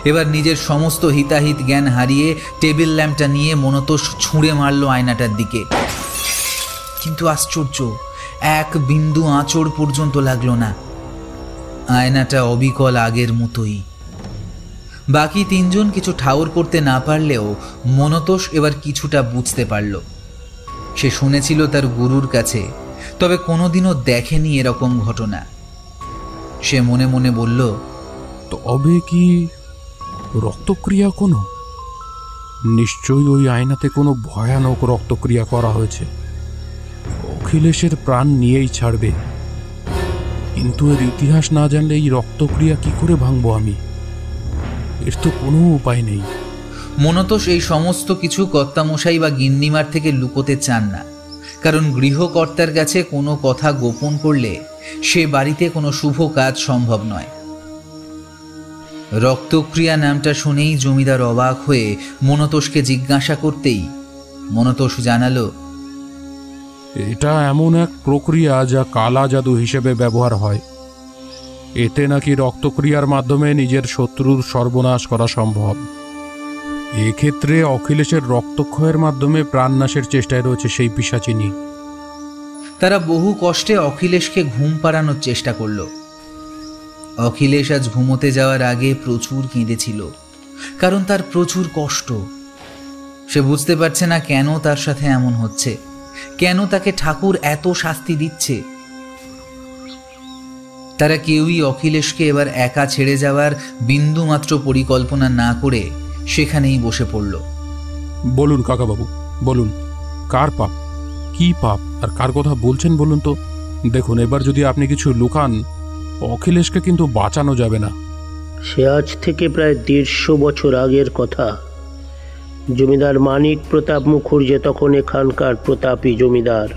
এবার নিজের সমস্ত হিতাহিত জ্ঞান হারিয়ে টেবিল ল্যাম্পটা নিয়ে মনতোষ ছুঁড়ে মারল আয়নাটার দিকে। কিন্তু আশ্চর্য, এক বিন্দু আঁচড় পর্যন্ত লাগলো না। আয়নাটা অবিকল আগের মতোই। বাকি তিনজন কিছু ঠাউর করতে না পারলেও মনতোষ এবার কিছুটা বুঝতে পারল। সে শুনেছিল তার গুরুর কাছে, তবে কোনোদিনও দেখেনি এরকম ঘটনা। সে মনে মনে বলল, তবে কি রক্তক্রিয়া কোনো? নিশ্চয়ই ওই আয়নাতে কোনো ভয়ানক রক্তক্রিয়া করা হয়েছে। অখিলেশের প্রাণ নিয়েই ছাড়বে, কিন্তু এর ইতিহাস না জানলে এই রক্তক্রিয়া কি করে ভাঙবো আমি? এর তো কোনো উপায় নেই। মনতোষ এই সমস্ত কিছু কর্তামশাই বা গিন্নিমার থেকে লুকোতে চান না, কারণ গৃহকর্তার কাছে কোনো কথা গোপন করলে সে বাড়িতে কোনো শুভ কাজ সম্ভব নয়। রক্তক্রিয়া নামটা শুনেই জমিদার অবাক হয়ে মনতোষকে জিজ্ঞাসা করতেই মনতোষ জানালো, এটা এমন এক প্রক্রিয়া যা কালা জাদু হিসেবে ব্যবহার হয়। এতে নাকি রক্তক্রিয়ার মাধ্যমে নিজের শত্রুর সর্বনাশ করা সম্ভব। এক্ষেত্রে অখিলেশের রক্তক্ষয়ের মাধ্যমে প্রাণনাশের চেষ্টায় রয়েছে সেই পিশাচিনী। তারা বহু কষ্টে অখিলেশকে ঘুম পাড়ানোর চেষ্টা করল। অখিলেশ আজ ঘুমোতে যাওয়ার আগে প্রচুর কেঁদেছিল, কারণ তার প্রচুর কষ্ট। সে বুঝতে পারছে না কেন তার সাথে এমন হচ্ছে, কেন তাকে ঠাকুর এত শাস্তি দিচ্ছে। তারা কেউই অখিলেশকে এবার একা ছেড়ে যাওয়ার বিন্দুমাত্র পরিকল্পনা না করে সেখানেই বসে পড়ল। বলুন কাকাবাবু, বলুন, কার পাপ, কি পাপ, আর কার কথা বলছেন বলুন তো। দেখুন, এবার যদি আপনি কিছু লুকান, অখিলেশকে কিন্তু বাঁচানো যাবে না। সে আজ থেকে প্রায় 150 বছর আগের কথা। জমিদার মানিক প্রতাপ মুখুর্জি তখন এখানকার প্রতাপী জমিদার,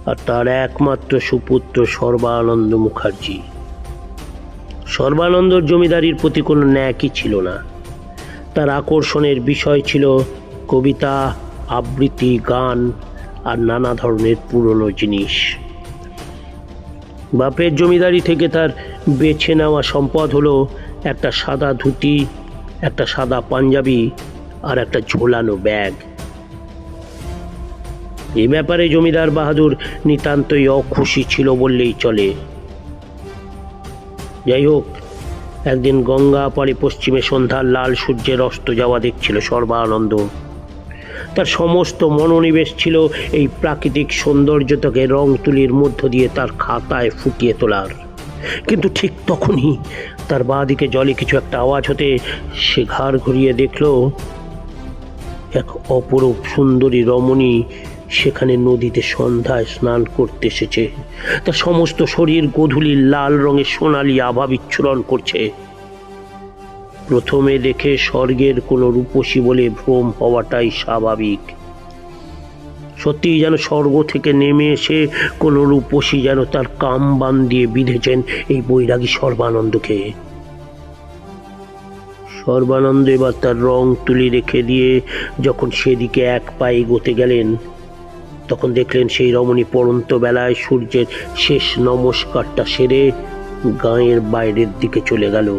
আর তার একমাত্র সুপুত্র সর্বানন্দ মুখার্জি। সর্বানন্দর জমিদারির প্রতি কোনো ন্যাকই ছিল না। তার আকর্ষণের বিষয় ছিল কবিতা, আবৃত্তি, গান আর নানা ধরনের পুরনো জিনিস। বাপের জমিদারি থেকে তার বেছে নেওয়া সম্পদ হলো একটা সাদা ধুতি, একটা সাদা পাঞ্জাবি আর একটা ঝোলানো ব্যাগ। এ ব্যাপারে জমিদার বাহাদুর নিতান্তই অখুশি ছিল বললেই চলে। যাই হোক, একদিন গঙ্গা পাড়ে পশ্চিমে সন্ধ্যার লাল সূর্যের অস্ত যাওয়া দেখছিল সর্বানন্দ। তার সমস্ত মনোনিবেশ ছিল এই প্রাকৃতিক সৌন্দর্যটাকে রং তুলির মধ্য দিয়ে তার খাতায় ফুটিয়ে তোলার। কিন্তু ঠিক তখনই তার বাঁ দিকে জলে কিছু একটা আওয়াজ হতে সে ঘাড় ঘুরিয়ে দেখল এক অপরূপ সুন্দরী রমণী সেখানে নদীতে সন্ধ্যায় স্নান করতে এসেছে। তার সমস্ত শরীর গোধূলির লাল রঙের সোনালি আভা বিচ্ছুরণ করছে। প্রথমে দেখে স্বর্গের কোনো রূপসী বলে ভ্রম হওয়াটাই স্বাভাবিক। সত্যিই যেন স্বর্গ থেকে নেমে এসে কোনো রূপসী যেন তার কাম বান দিয়ে বিঁধেছেন এই বৈরাগী সর্বানন্দকে। সর্বানন্দ এবার তার রং তুলি রেখে দিয়ে যখন সেদিকে এক পা এগোতে গেলেন, তখন দেখলেন সেই রমণী পড়ন্ত বেলায় সূর্যের শেষ নমস্কারটা সেরে গাঁয়ের বাইরের দিকে চলে গেল।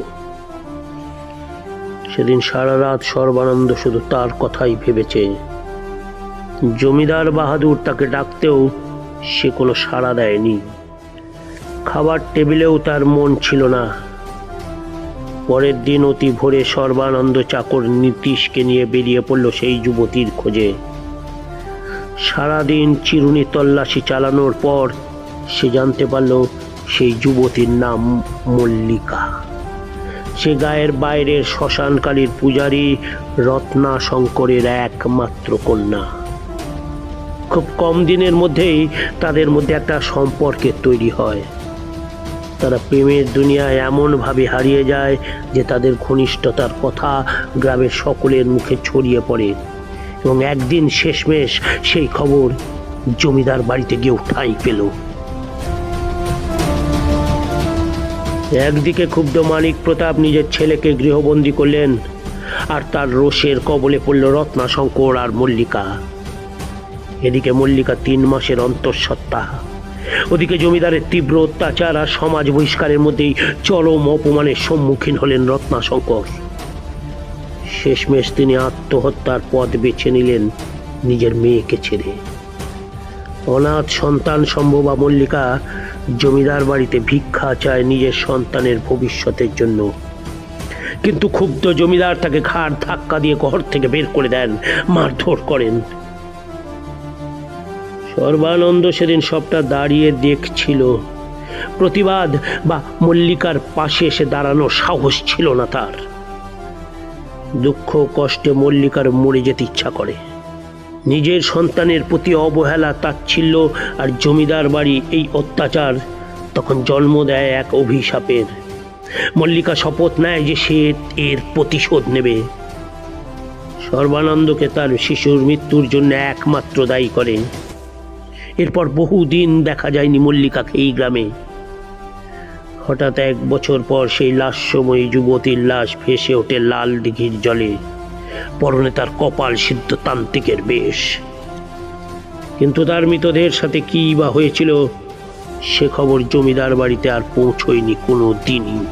সেদিন সারা রাত সর্বানন্দ শুধু তার কথাই ভেবেছে। জমিদার বাহাদুর তাকে ডাকতেও সে কোনো সাড়া দেয়নি। খাবার টেবিলেও তার মন ছিল না। পরের দিন অতি ভোরে সর্বানন্দ চাকর নীতিশকে নিয়ে বেরিয়ে পড়ল সেই যুবতীর খোঁজে। সারাদিন চিরুনি তল্লাশি চালানোর পর সে জানতে পারল সেই যুবতীর নাম মল্লিকা। সে গায়ের বাইরের শ্মশানকালীর পূজারী রত্না শঙ্করের একমাত্র কন্যা। খুব কম দিনের মধ্যেই তাদের মধ্যে একটা সম্পর্কের তৈরি হয়। তারা প্রেমের দুনিয়ায় এমনভাবে হারিয়ে যায় যে তাদের ঘনিষ্ঠতার কথা গ্রামের সকলের মুখে ছড়িয়ে পড়ে, এবং একদিন শেষমেশ সেই খবর জমিদার বাড়িতে গিয়েও ঠাঁই পেল। একদিকে ক্ষুব্ধ মানিক প্রতাপ নিজের ছেলেকে গৃহবন্দী করলেন, আর তার রোষের কবলে পড়ল রত্নাশঙ্কর আর মল্লিকা। এদিকে মল্লিকা 3 মাসের অন্তঃসত্ত্বা, ওদিকে জমিদারের তীব্র অত্যাচার আর সমাজ বহিষ্কারের মধ্যেই চরম অপমানের সম্মুখীন হলেন রত্নাশঙ্কর। শেষমেশ তিনি আত্মহত্যার পথ বেছে নিলেন নিজের মেয়েকে ছেড়ে। অনাথ সন্তান সম্ভবা মল্লিকা জমিদার বাড়িতে ভিক্ষা চায় নিজের সন্তানের ভবিষ্যতের জন্য, কিন্তু ক্ষুব্ধ জমিদার তাকে ঘাড় ধাক্কা দিয়ে ঘর থেকে বের করে দেন, মারধর করেন। সর্বানন্দ সেদিন সবটা দাঁড়িয়ে দেখছিল। প্রতিবাদ বা মল্লিকার পাশে এসে দাঁড়ানোর সাহস ছিল না তার। দুঃখ কষ্টে মল্লিকার মরে যেতে ইচ্ছা করে। নিজের সন্তানের প্রতি অবহেলা, তাচ্ছিল্য আর জমিদার বাড়ি এই অত্যাচার তখন জন্ম দেয় এক অভিশাপের। মল্লিকা শপথ নেয় যে সে এর প্রতিশোধ নেবে। সর্বানন্দকে তার শিশুর মৃত্যুর জন্য একমাত্র দায়ী করে। এরপর বহুদিন দেখা যায়নি মল্লিকাকে এই গ্রামে। হঠাৎ 1 বছর পর সেই লাশময়ী যুবতীর লাশ ভেসে ওঠে লাল দিঘির জলে, পরনে তার কপাল সিদ্ধ তান্ত্রিকের বেশ। কিন্তু তার মৃতদেহের সাথে কি বা হয়েছিল সে খবর জমিদার বাড়িতে আর পৌঁছয়নি কোনো দিনই।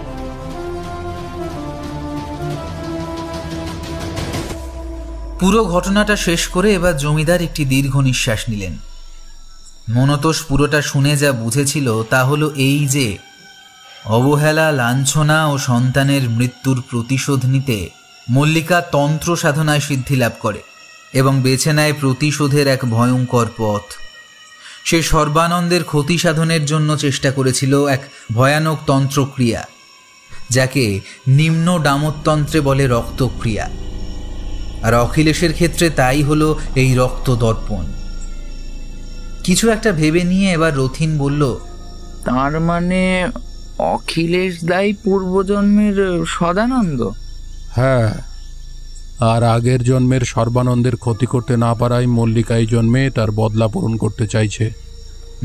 পুরো ঘটনাটা শেষ করে এবার জমিদার একটি দীর্ঘ নিঃশ্বাস নিলেন। মনতোষ পুরোটা শুনে যা বুঝেছিল তা হলো এই যে অবহেলা, লাঞ্ছনা ও সন্তানের মৃত্যুর প্রতিশোধ নিতে মল্লিকা তন্ত্র সাধনায় সিদ্ধি লাভ করে এবং বেছে নেয় প্রতিশোধের এক ভয়ঙ্কর পথ। সে সর্বানন্দের ক্ষতি সাধনের জন্য চেষ্টা করেছিল এক ভয়ানক তন্ত্রক্রিয়া, যাকে নিম্ন ডামতন্ত্রে বলে রক্তক্রিয়া। আর অখিলেশের ক্ষেত্রে তাই হলো এই রক্ত দর্পণ। কিছু একটা ভেবে নিয়ে এবার রথিন বলল, তার মানে অখিলেশ দাই পূর্বজন্মের সদানন্দ? হ্যাঁ, আর আগের জন্মের সর্বানন্দের ক্ষতি করতে না পারায় মল্লিকা এই জন্মে তার বদলা পূরণ করতে চাইছে।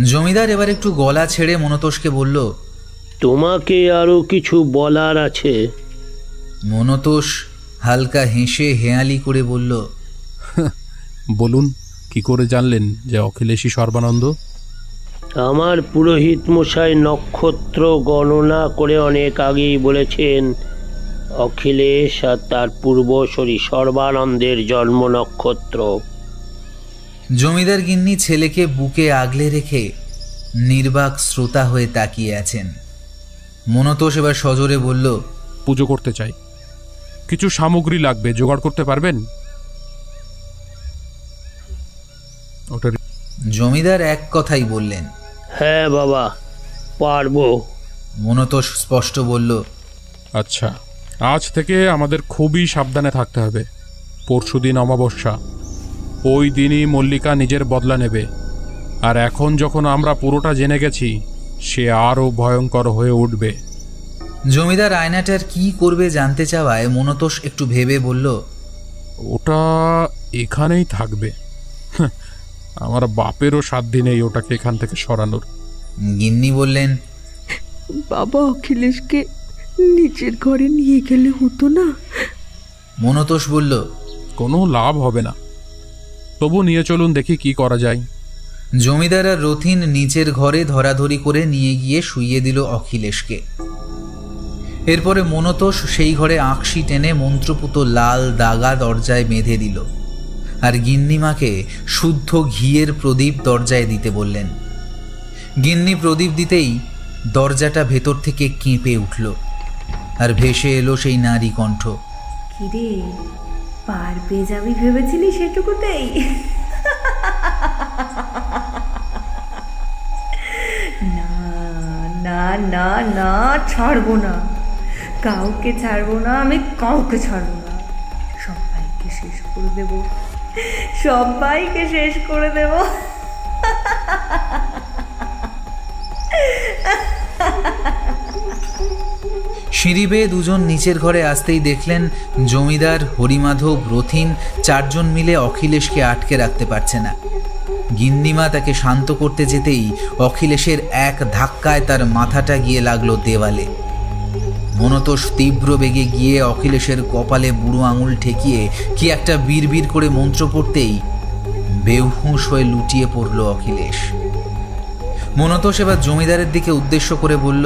জমিদার এবার একটু গলা ছেড়ে মনতোষকে বলল, তোমাকে আরো কিছু বলার আছে। মনতোষ হালকা হেসে হেয়ালি করে বলল, বলুন, কি করে জানলেন যে অখিলেশই সর্বানন্দ? আমার পুরোহিত মশাই নক্ষত্র গণনা করে অনেক আগেই বলেছেন অখিলেশ আর তার পূর্বসূরি সর্বানন্দের জন্ম নক্ষত্র। জমিদার গিন্নি ছেলেকে বুকে আগলে রেখে নির্বাক শ্রোতা হয়ে তাকিয়ে আছেন। মনতোষ এবার সজোরে বলল, পুজো করতে চাই, কিছু সামগ্রী লাগবে, জোগাড় করতে পারবেন? জমিদার এক কথাই বললেন, হ্যাঁ বাবা, পারবো। মনতোষ স্পষ্ট বলল, আচ্ছা, আজ থেকে আমাদের খুবই সাবধানে থাকতে হবে। পরশুদিন অমাবস্যা, ওই দিনই মল্লিকা নিজের বদলা নেবে। আর এখন যখন আমরা পুরোটা জেনে গেছি, সে আরও ভয়ঙ্কর হয়ে উঠবে। জমিদার আয়নাটার কি করবে জানতে চাওয়ায় মনতোষ একটু ভেবে বলল, ওটা এখানেই থাকবে। আমার বাপেরও সাধ্য নেই ওটাকে এখান থেকে সরানোর। গিন্নি বললেন, বাবা অখিলেশকে নিচের ঘরে নিয়ে গেলে হতো না? মনতোষ বলল, কোনো লাভ হবে না, তবু নিয়ে চলুন, দেখি কি করা যায়। জমিদার আর রথিন নিচের ঘরে ধরাধরি করে নিয়ে গিয়ে শুইয়ে দিল অখিলেশকে। এরপরে মনতোষ সেই ঘরে আঁকশি টেনে মন্ত্রপুত লাল দাগা দরজায় বেঁধে দিল, আর গিন্নিমাকে শুদ্ধ ঘিয়ের প্রদীপ দরজায় দিতে বললেন। গিন্নি প্রদীপ দিতেই দরজাটা ভেতর থেকে কেঁপে উঠল, আর ভেসে এলো সেই নারী কণ্ঠ, কিরে, পার পেয়ে যাবি ভেবেছিলি সেটুকুতেই? না না না না, ছাড়বো না, কাউকে ছাড়বো না, আমি কাউকে ছাড়বো না। সবাইকে শেষ করে দেব, সবাইকে শেষ করে দেব। সিঁড়ি বেয়ে দুজন নিচের ঘরে আসতেই দেখলেন জমিদার, হরিমাধব, রথিন চারজন মিলে অখিলেশকে আটকে রাখতে পারছে না। গিন্নিমা তাকে শান্ত করতে যেতেই অখিলেশের এক ধাক্কায় তার মাথাটা গিয়ে লাগলো দেওয়ালে। মনতোষ তীব্র বেগে গিয়ে অখিলেশের কপালে বুড়ো আঙুল ঠেকিয়ে কি একটা বিড়বিড় করে মন্ত্র পড়তেই বেহুঁশ হয়ে লুটিয়ে পড়ল অখিলেশ। মনতোষ এবার জমিদারের দিকে উদ্দেশ্য করে বলল,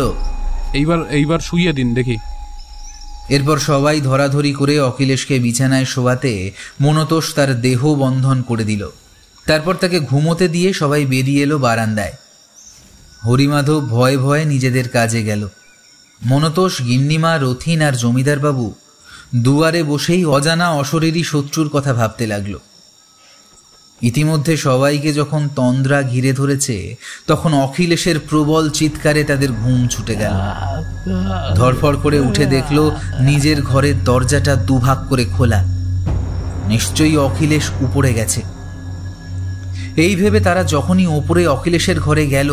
এইবার শুইয়ে দিন দেখি। এরপর সবাই ধরাধরি করে অখিলেশকে বিছানায় শোয়াতে মনতোষ তার দেহ বন্ধন করে দিল। তারপর তাকে ঘুমোতে দিয়ে সবাই বেরিয়ে এলো বারান্দায়। হরিমাধব ভয়ে ভয়ে নিজেদের কাজে গেল। মনতোষ, গিন্নিমা, রথিন আর জমিদার বাবু দুয়ারে বসেই অজানা অশরীরী শত্রুর কথা ভাবতে লাগলো। ইতিমধ্যে সবাইকে যখন তন্দ্রা ঘিরে ধরেছে, তখন অখিলেশের প্রবল চিৎকারে তাদের ঘুম ছুটে গেল। ধরফড় করে উঠে দেখল নিজের ঘরের দরজাটা দুভাগ করে খোলা। নিশ্চয়ই অখিলেশ উপরে গেছে। এই ভেবে তারা যখনই ওপরে অখিলেশের ঘরে গেল,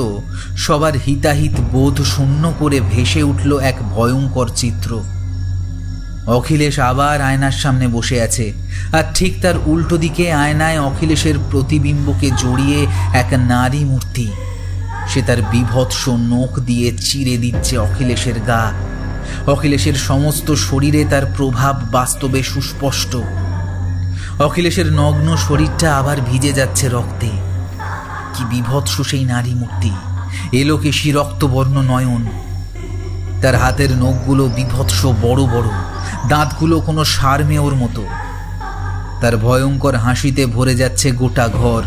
সবার হিতাহিত বোধ শূন্য করে ভেসে উঠল এক ভয়ঙ্কর চিত্র। অখিলেশ আবার আয়নার সামনে বসে আছে, আর ঠিক তার উল্টো দিকে আয়নায় অখিলেশের প্রতিবিম্বকে জড়িয়ে এক নারী মূর্তি। সে তার বিভৎস নখ দিয়ে চিরে দিচ্ছে অখিলেশের গা। অখিলেশের সমস্ত শরীরে তার প্রভাব বাস্তবে সুস্পষ্ট। অখিলেশের নগ্ন শরীরটা আবার ভিজে যাচ্ছে রক্তে। কি বিভৎস সেই নারী মূর্তি! এলোকেশী রক্তবর্ণ নয়ন, তার হাতের নখগুলো বিভৎস বড় বড়, দাঁতগুলো কোনো সারমেয়র মতো। তার ভয়ঙ্কর হাসিতে ভরে যাচ্ছে গোটা ঘর।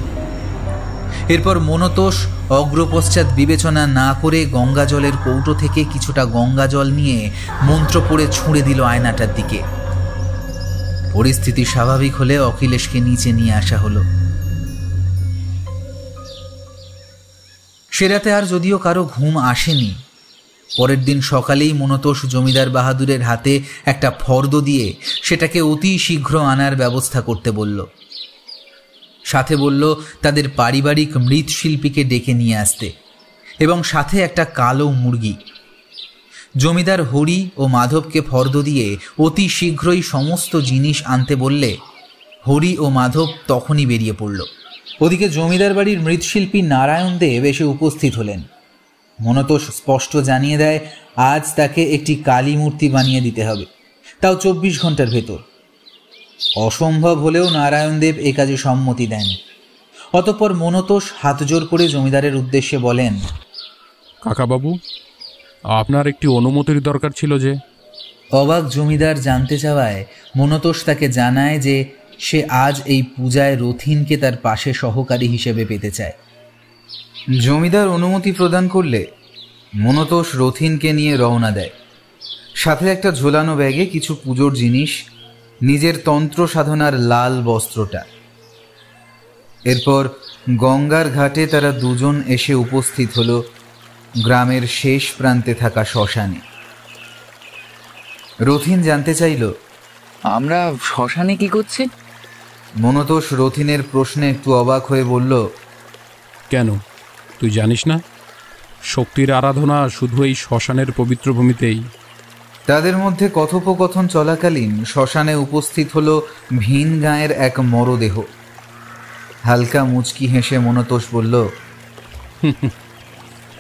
এরপর মনতোষ অগ্রপশ্চাৎ বিবেচনা না করে গঙ্গা জলের কৌটো থেকে কিছুটা গঙ্গা জল নিয়ে মন্ত্র পড়ে ছুঁড়ে দিল আয়নাটার দিকে। পরিস্থিতি স্বাভাবিক হলে অখিলেশকে নিচে নিয়ে আসা হলো। সে রাতে আর যদিও কারো ঘুম আসেনি। পরের দিন সকালেই মনতোষ জমিদার বাহাদুরের হাতে একটা ফর্দ দিয়ে সেটাকে অতি শীঘ্র আনার ব্যবস্থা করতে বলল। সাথে বলল তাদের পারিবারিক মৃৎশিল্পীকে ডেকে নিয়ে আসতে, এবং সাথে একটা কালো মুরগি। জমিদার হরি ও মাধবকে ফর্দ দিয়ে অতি শীঘ্রই সমস্ত জিনিস আনতে বললে হরি ও মাধব তখনই বেরিয়ে পড়ল। ওদিকে জমিদার বাড়ির মৃৎশিল্পী নারায়ণ দেব এসে উপস্থিত হলেন। মনতোষ স্পষ্ট জানিয়ে দেয় আজ তাকে একটি কালী মূর্তি বানিয়ে দিতে হবে, তাও 24 ঘন্টার ভেতর। অসম্ভব হলেও নারায়ণ দেব এ কাজে সম্মতি দেন। অতঃপর মনতোষ হাতজোড় করে জমিদারের উদ্দেশ্যে বলেন, কাকাবাবু, আপনার একটি অনুমতির দরকার ছিল যে। অবাক জমিদার জানতে চাওয়ায় মনতোষ তাকে জানায় যে সে আজ এই পূজায় রথিনকে তার পাশে সহকারী হিসেবে পেতে চায়। জমিদার অনুমতি প্রদান করলে মনতোষ রথিনকে নিয়ে রওনা দেয়। সাথে একটা ঝোলানো ব্যাগে কিছু পুজোর জিনিস, নিজের তন্ত্র সাধনার লাল বস্ত্রটা। এরপর গঙ্গার ঘাটে তারা দুজন এসে উপস্থিত হলো গ্রামের শেষ প্রান্তে থাকা শ্মশানে। রথিন জানতে চাইল, আমরা শ্মশানে কি করছি? মনতোষ রথিনের প্রশ্নে একটু অবাক হয়ে বলল, কেন, তুই জানিস না? শক্তির আরাধনা শুধু এই শ্মশানের পবিত্র ভূমিতেই। তাদের মধ্যে কথোপকথন চলাকালীন শ্মশানে উপস্থিত হলো ভিন গাঁয়ের এক মরদেহ। হালকা মুচকি হেসে মনতোষ বলল,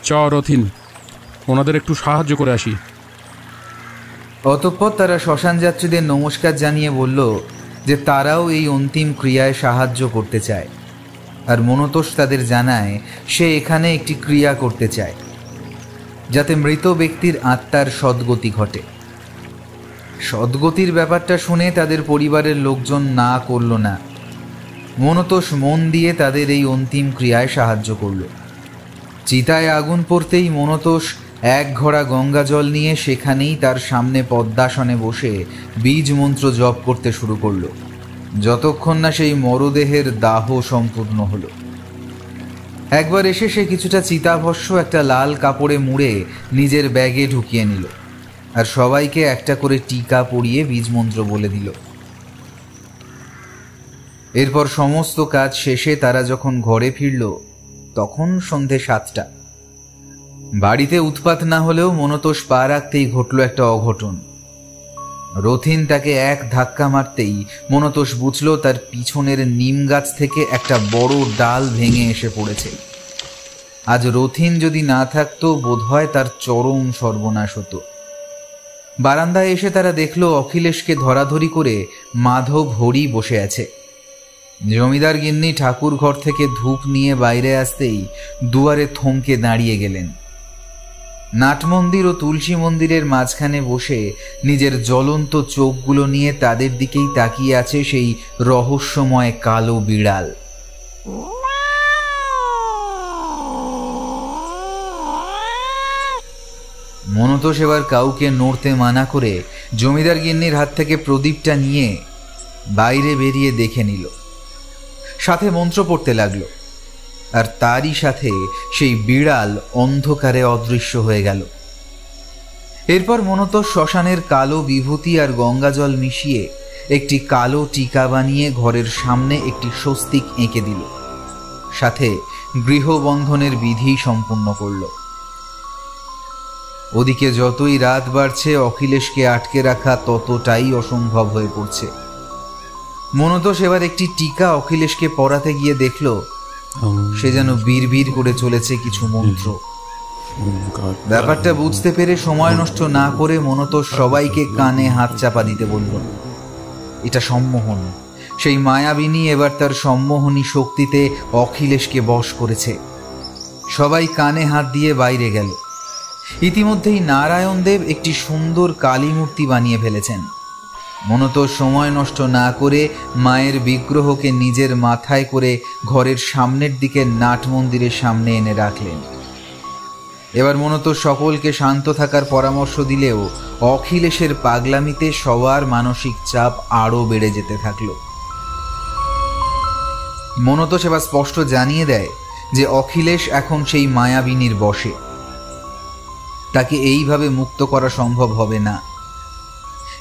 চ রথিন, ওনাদের একটু সাহায্য করে আসি। অতঃপর তারা শ্মশান যাত্রীদের নমস্কার জানিয়ে বলল যে তারাও এই অন্তিম ক্রিয়ায় সাহায্য করতে চায়। আর মনতোষ তাদের জানায় সে এখানে একটি ক্রিয়া করতে চায় যাতে মৃত ব্যক্তির আত্মার সদ্গতি ঘটে। সদ্গতির ব্যাপারটা শুনে তাদের পরিবারের লোকজন না করল না। মনতোষ মন দিয়ে তাদের এই অন্তিম ক্রিয়ায় সাহায্য করল। চিতায় আগুন পড়তেই মনতোষ এক ঘড়া গঙ্গা জল নিয়ে সেখানেই তার সামনে পদ্মাসনে বসে বীজ মন্ত্র জপ করতে শুরু করল, যতক্ষণ না সেই মরদেহের দাহ সম্পূর্ণ হলো। একবার এসে সে কিছুটা চিতাভস্য একটা লাল কাপড়ে মুড়ে নিজের ব্যাগে ঢুকিয়ে নিল, আর সবাইকে একটা করে টিকা পরিয়ে বীজ মন্ত্র বলে দিল। এরপর সমস্ত কাজ শেষে তারা যখন ঘরে ফিরল তখন সন্ধে 7টা। বাড়িতে উৎপাত না হলেও মনতোষ পা রাখতেই ঘটল একটা অঘটন। রথিন তাকে এক ধাক্কা মারতেই মনতোষ বুঝল তার পিছনের নিম গাছ থেকে একটা বড় ডাল ভেঙে এসে পড়েছে। আজ রথিন যদি না থাকতো বোধহয় তার চরম সর্বনাশ হতো। বারান্দায় এসে তারা দেখল অখিলেশকে ধরাধরি করে মাধব হরি বসে আছে। জমিদার গিন্নি ঠাকুর ঘর থেকে ধূপ নিয়ে বাইরে আসতেই দুয়ারে থমকে দাঁড়িয়ে গেলেন। নাট মন্দির ও তুলসী মন্দিরের মাঝখানে বসে নিজের জ্বলন্ত চোখগুলো নিয়ে তাদের দিকেই তাকিয়ে আছে সেই রহস্যময় কালো বিড়াল। মনতোষ এবার কাউকে নড়তে মানা করে জমিদার গিন্নির হাত থেকে প্রদীপটা নিয়ে বাইরে বেরিয়ে দেখে নিল, সাথে মন্ত্র পড়তে লাগলো। আর তারই সাথে সেই বিড়াল অন্ধকারে অদৃশ্য হয়ে গেল। এরপর মনতোষ শ্মশানের কালো বিভূতি আর গঙ্গাজল মিশিয়ে একটি কালো টিকা বানিয়ে ঘরের সামনে একটি স্বস্তিক এঁকে দিল, সাথে গৃহবন্ধনের বিধি সম্পূর্ণ করল। ওদিকে যতই রাত বাড়ছে অখিলেশকে আটকে রাখা ততটাই অসম্ভব হয়ে পড়ছে। মনতোষ এবার একটি টিকা অখিলেশকে পরাতে গিয়ে দেখল সে যেন বিড়বিড় করে চলেছে কিছু মন্ত্র। ব্যাপারটা বুঝতে পেরে সময় নষ্ট না করে মনতোষ সবাইকে কানে হাত চাপা দিতে বলল। এটা সম্মোহন। সেই মায়াবিনী এবার তার সম্মোহনী শক্তিতে অখিলেশকে বশ করেছে। সবাই কানে হাত দিয়ে বাইরে গেল। ইতিমধ্যেই নারায়ণ দেব একটি সুন্দর কালী মূর্তি বানিয়ে ফেলেছেন। মনতোষ সময় নষ্ট না করে মায়ের বিগ্রহকে নিজের মাথায় করে ঘরের সামনের দিকে নাট মন্দিরের সামনে এনে রাখলেন। এবার মনতোষ সকলকে শান্ত থাকার পরামর্শ দিলেও অখিলেশের পাগলামিতে সবার মানসিক চাপ আরও বেড়ে যেতে থাকলো। মনতোষ এবার স্পষ্ট জানিয়ে দেয় যে অখিলেশ এখন সেই মায়াবিনীর বশে, তাকে এইভাবে মুক্ত করা সম্ভব হবে না।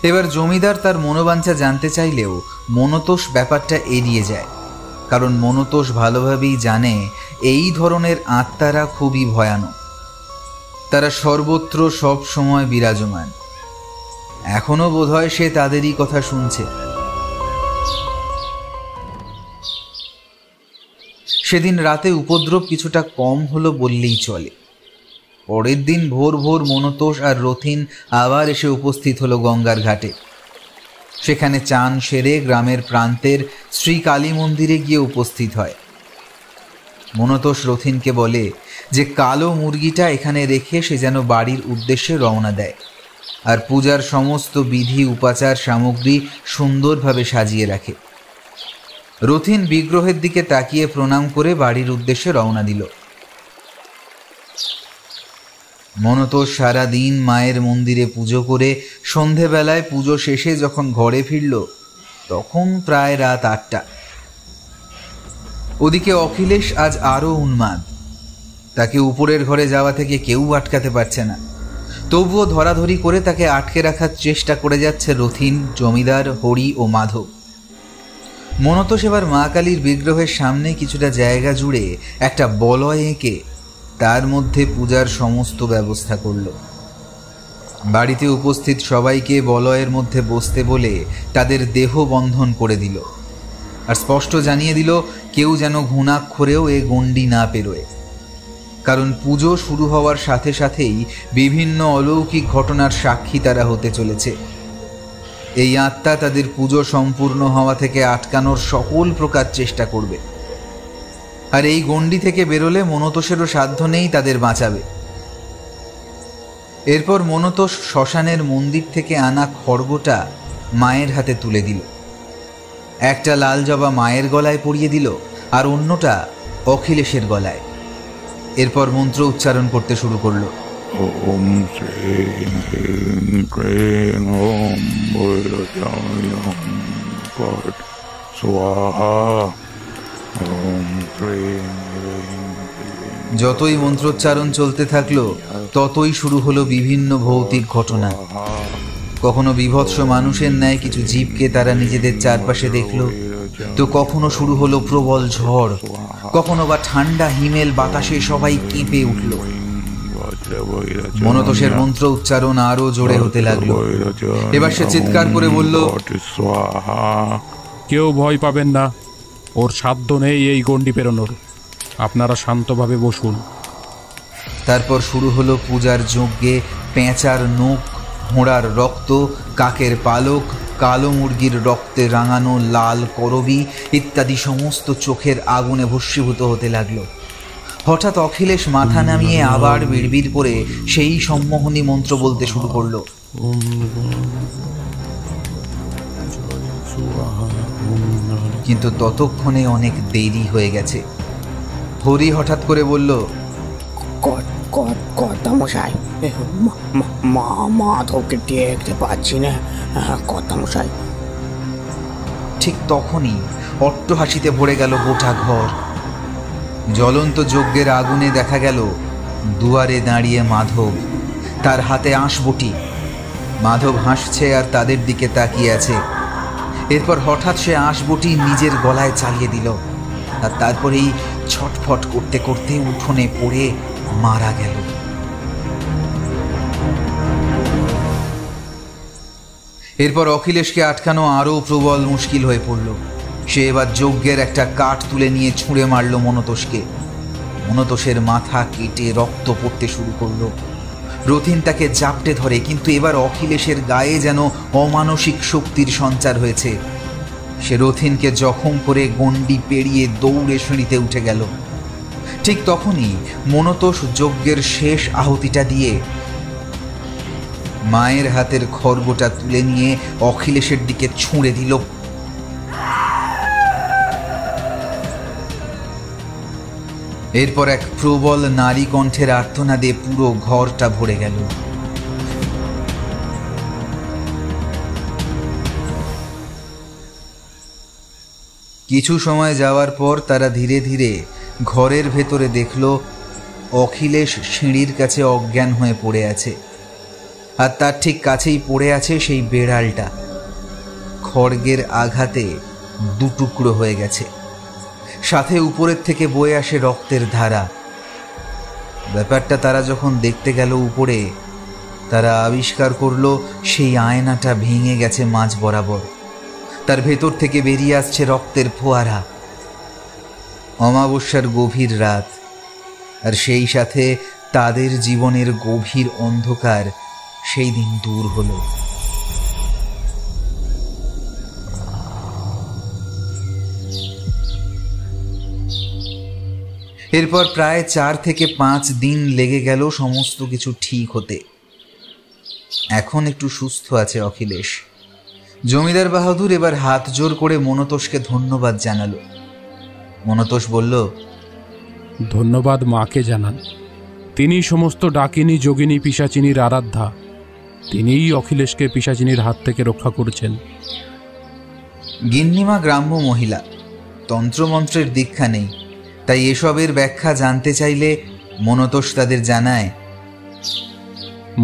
এবার জমিদার তার মনোবাঞ্ছা জানতে চাইলেও মনতোষ ব্যাপারটা এড়িয়ে যায়, কারণ মনতোষ ভালোভাবেই জানে এই ধরনের আত্মারা খুবই ভয়ানক। তারা সর্বত্র সব সময় বিরাজমান। এখনো বোধহয় সে তাদেরই কথা শুনছে। সেদিন রাতে উপদ্রব কিছুটা কম হলো বললেই চলে। পরের দিন ভোর ভোর মনতোষ আর রথিন আবার এসে উপস্থিত হলো গঙ্গার ঘাটে। সেখানে চান সেরে গ্রামের প্রান্তের শ্রী কালী মন্দিরে গিয়ে উপস্থিত হয়। মনতোষ রথিনকে বলে যে কালো মুরগিটা এখানে রেখে সে যেন বাড়ির উদ্দেশ্যে রওনা দেয়, আর পূজার সমস্ত বিধি উপাচার সামগ্রী সুন্দরভাবে সাজিয়ে রাখে। রথিন বিগ্রহের দিকে তাকিয়ে প্রণাম করে বাড়ির উদ্দেশ্যে রওনা দিল। মনতোষ সারাদিন মায়ের মন্দিরে পুজো করে সন্ধেবেলায় পুজো শেষে যখন ঘরে ফিরল তখন প্রায় রাত 8টা। ওদিকে অখিলেশ আজ আরো উন্মাদ। তাকে উপরের ঘরে যাওয়া থেকে কেউ আটকাতে পারছে না। তবুও ধরাধরি করে তাকে আটকে রাখার চেষ্টা করে যাচ্ছে রথিন, জমিদার, হরি ও মাধব। মনতোষ এবার মা কালীর বিগ্রহের সামনে কিছুটা জায়গা জুড়ে একটা বলয় এঁকে তার মধ্যে পূজার সমস্ত ব্যবস্থা করল। বাড়িতে উপস্থিত সবাইকে বলয়ের মধ্যে বসতে বলে তাদের দেহ বন্ধন করে দিল, আর স্পষ্ট জানিয়ে দিল কেউ যেন ঘুণাক্ষরেও এ গণ্ডি না পেরোয়, কারণ পুজো শুরু হওয়ার সাথে সাথেই বিভিন্ন অলৌকিক ঘটনার সাক্ষী তারা হতে চলেছে। এই আত্মা তাদের পুজো সম্পূর্ণ হওয়া থেকে আটকানোর সকল প্রকার চেষ্টা করবে, আর এই গণ্ডি থেকে বেরোলে মনতোষেরও সাধ্য নেই তাদের বাঁচাবে। এরপর মনতোষ শ্মশানের মন্দির থেকে আনা খড়গটা মায়ের হাতে তুলে দিল। একটা লাল জবা মায়ের গলায় পরিয়ে দিল, আর অন্যটা অখিলেশের গলায়। এরপর মন্ত্র উচ্চারণ করতে শুরু করলো। ওম শ্রীং হ্রিং ক্রিং ওম বৈরজায়ং পট স্বাহা। ওম শ্রীং হ্রিং। যতই মন্ত্রোচ্চারণ চলতে থাকলো ততই শুরু হলো বিভিন্ন ভৌতিক ঘটনা। কখনো বিভৎস মানুষের ন্যায় কিছু জীবকে তারা নিজেদের চারপাশে দেখল, তো কখনো শুরু হলো প্রবল ঝড়, কখনো বা ঠান্ডা হিমেল বাতাসে সবাই কেঁপে উঠল। মনতোষের মন্ত্র উচ্চারণ আরো জোরে হতে লাগলো। এবার সে চিৎকার করে বলল, কেউ ভয় পাবেন না, ওর সাধ্য নেই এই গণ্ডি পেরোনোর। আপনারা শান্তভাবে বসুন। তারপর শুরু হলো পূজার যজ্ঞে পেঁচার নখ, ঘোড়ার রক্ত, কাকের পালক, কালো মুরগির রক্তে রাঙানো লাল করবি ইত্যাদি সমস্ত চোখের আগুনে ভস্মীভূত হতে লাগলো। হঠাৎ অখিলেশ মাথা নামিয়ে আবার বিড়বিড় করে সেই সম্মোহনী মন্ত্র বলতে শুরু করলো। কিন্তু ততক্ষণে অনেক দেরি হয়ে গেছে। হরি হঠাৎ করে বলল, কর্তামশাই, মাধবকে দেখতে পাচ্ছি না কর্তামশাই। ঠিক তখনই অট্টহাসিতে ভরে গেল গোটা ঘর। জ্বলন্ত যজ্ঞের আগুনে দেখা গেল দুয়ারে দাঁড়িয়ে মাধব, তার হাতে আঁশবটি। মাধব হাসছে আর তাদের দিকে তাকিয়ে আছে। এরপর হঠাৎ সে আঁশবটি নিজের গলায় চালিয়ে দিল, আর তারপরেই ছটফট করতে করতে উঠোনে পড়ে মারা গেল। এরপর অখিলেশকে আটকানো আরো প্রবল মুশকিল হয়ে পড়ল। সে এবার যজ্ঞের একটা কাঠ তুলে নিয়ে ছুঁড়ে মারল মনতোষকে। মনতোষের মাথা কেটে রক্ত পড়তে শুরু করলো। রথিন তাকে জাপটে ধরে, কিন্তু এবার অখিলেশের গায়ে যেন অমানসিক শক্তির সঞ্চার হয়েছে। সে রথিনকে জখম করে গণ্ডি পেরিয়ে দৌড়ে সিঁড়িতে উঠে গেল। ঠিক তখনই মনতোষ যজ্ঞের শেষ আহুতিটা দিয়ে মায়ের হাতের খড়গটা তুলে নিয়ে অখিলেশের দিকে ছুঁড়ে দিল। এরপর এক প্রবল নারী কণ্ঠের আর্তনাদে পুরো ঘরটা ভরে গেল। কিছু সময় যাওয়ার পর তারা ধীরে ধীরে ঘরের ভেতরে দেখল অখিলেশ সিঁড়ির কাছে অজ্ঞান হয়ে পড়ে আছে, আর তার ঠিক কাছেই পড়ে আছে সেই বেড়ালটা। খড়গের আঘাতে দুটুকরো হয়ে গেছে, সাথে উপরের থেকে বয়ে আসে রক্তের ধারা। ব্যাপারটা তারা যখন দেখতে গেল উপরে, তারা আবিষ্কার করলো সেই আয়নাটা ভেঙে গেছে মাঝ বরাবর, তার ভেতর থেকে বেরিয়ে আসছে রক্তের ফোয়ারা। অমাবস্যার গভীর রাত, আর সেই সাথে তাদের জীবনের গভীর অন্ধকার সেই দিন দূর হলো। এরপর প্রায় 4 থেকে 5 দিন লেগে গেল সমস্ত কিছু ঠিক হতে। এখন একটু সুস্থ আছে অখিলেশ। জমিদার বাহাদুর এবার হাত জোর করে মনতোষকে ধন্যবাদ জানালো। মনতোষ বলল, ধন্যবাদ মাকে জানান, তিনি সমস্ত ডাকিনী যোগিনী পিশাচিনীর আরাধ্যা। তিনিই অখিলেশকে পিশাচিনীর হাত থেকে রক্ষা করেছেন। গিন্নিমা গ্রাম্য মহিলা, তন্ত্রমন্ত্রের দীক্ষা নেই, তাই এসবের ব্যাখ্যা জানতে চাইলে মনতোষ তাদের জানায়,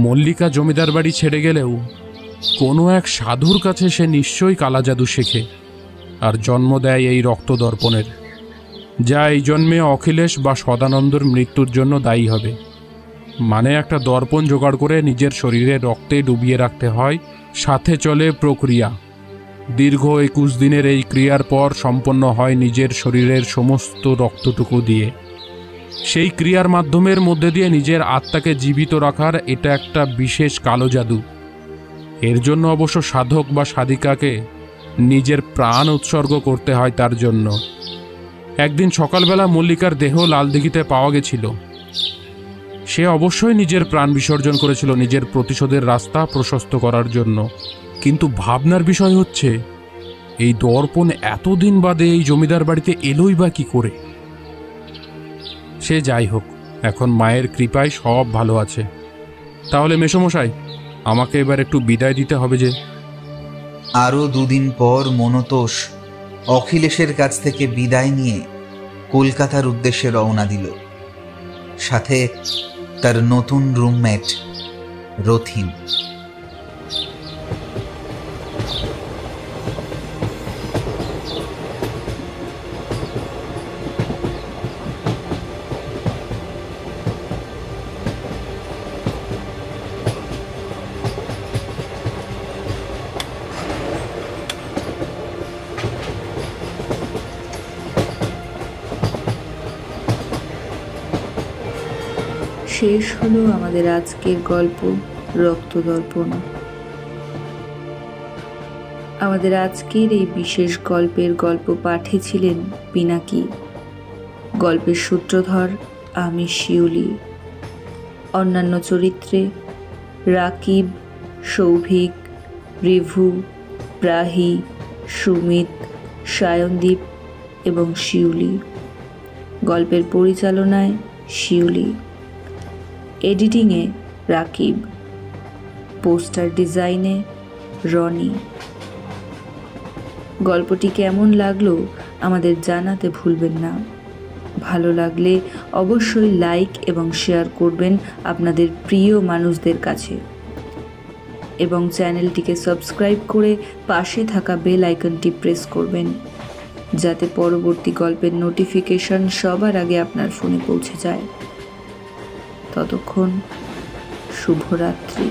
মল্লিকা জমিদার বাড়ি ছেড়ে গেলেও কোনো এক সাধুর কাছে সে নিশ্চয়ই কালা জাদু শেখে আর জন্ম দেয় এই রক্তদর্পণের, যা এই জন্মে অখিলেশ বা সদানন্দর মৃত্যুর জন্য দায়ী হবে। মানে একটা দর্পণ জোগাড় করে নিজের শরীরে রক্তে ডুবিয়ে রাখতে হয়, সাথে চলে প্রক্রিয়া। দীর্ঘ 21 দিনের এই ক্রিয়ার পর সম্পন্ন হয় নিজের শরীরের সমস্ত রক্তটুকু দিয়ে। সেই ক্রিয়ার মাধ্যমের মধ্যে দিয়ে নিজের আত্মাকে জীবিত রাখার এটা একটা বিশেষ কালো জাদু। এর জন্য অবশ্য সাধক বা সাধিকাকে নিজের প্রাণ উৎসর্গ করতে হয় তার জন্য। একদিন সকালবেলা মল্লিকার দেহ লালদিঘিতে পাওয়া গেছিল। সে অবশ্যই নিজের প্রাণ বিসর্জন করেছিল নিজের প্রতিশোধের রাস্তা প্রশস্ত করার জন্য। কিন্তু ভাবনার বিষয় হচ্ছে, এই দর্পণ এতদিন বাদে এই জমিদার বাড়িতে এলোই বা কি করে? সে যাই হোক, এখন মায়ের কৃপায় সব ভালো আছে। তাহলে মেসোমশাই, আমাকে এবার একটু বিদায় দিতে হবে যে। আরো 2 দিন পর মনতোষ অখিলেশের কাছ থেকে বিদায় নিয়ে কলকাতার উদ্দেশ্যে রওনা দিল, সাথে তার নতুন রুমমেট রথিন। শেষ হলো আমাদের আজকের গল্প রক্তদর্পণ। আমাদের আজকের এই বিশেষ গল্পের গল্প পাঠে ছিলেন পিনাকি, গল্পের সূত্রধর আমি শিউলি, অন্যান্য চরিত্রে রাকিব, সৌভিক, রিভু, প্রাহি, সুমিত, সায়নদীপ এবং শিউলি। গল্পের পরিচালনায় শিউলি, এডিটিংয়ে রাকিব, পোস্টার ডিজাইনে রনি। গল্পটি কেমন লাগলো আমাদের জানাতে ভুলবেন না। ভালো লাগলে অবশ্যই লাইক এবং শেয়ার করবেন আপনাদের প্রিয় মানুষদের কাছে, এবং চ্যানেলটিকে সাবস্ক্রাইব করে পাশে থাকা বেল আইকনটি প্রেস করবেন, যাতে পরবর্তী গল্পের নোটিফিকেশন সবার আগে আপনার ফোনে পৌঁছে যায়। ততক্ষণ শুভরাত্রি।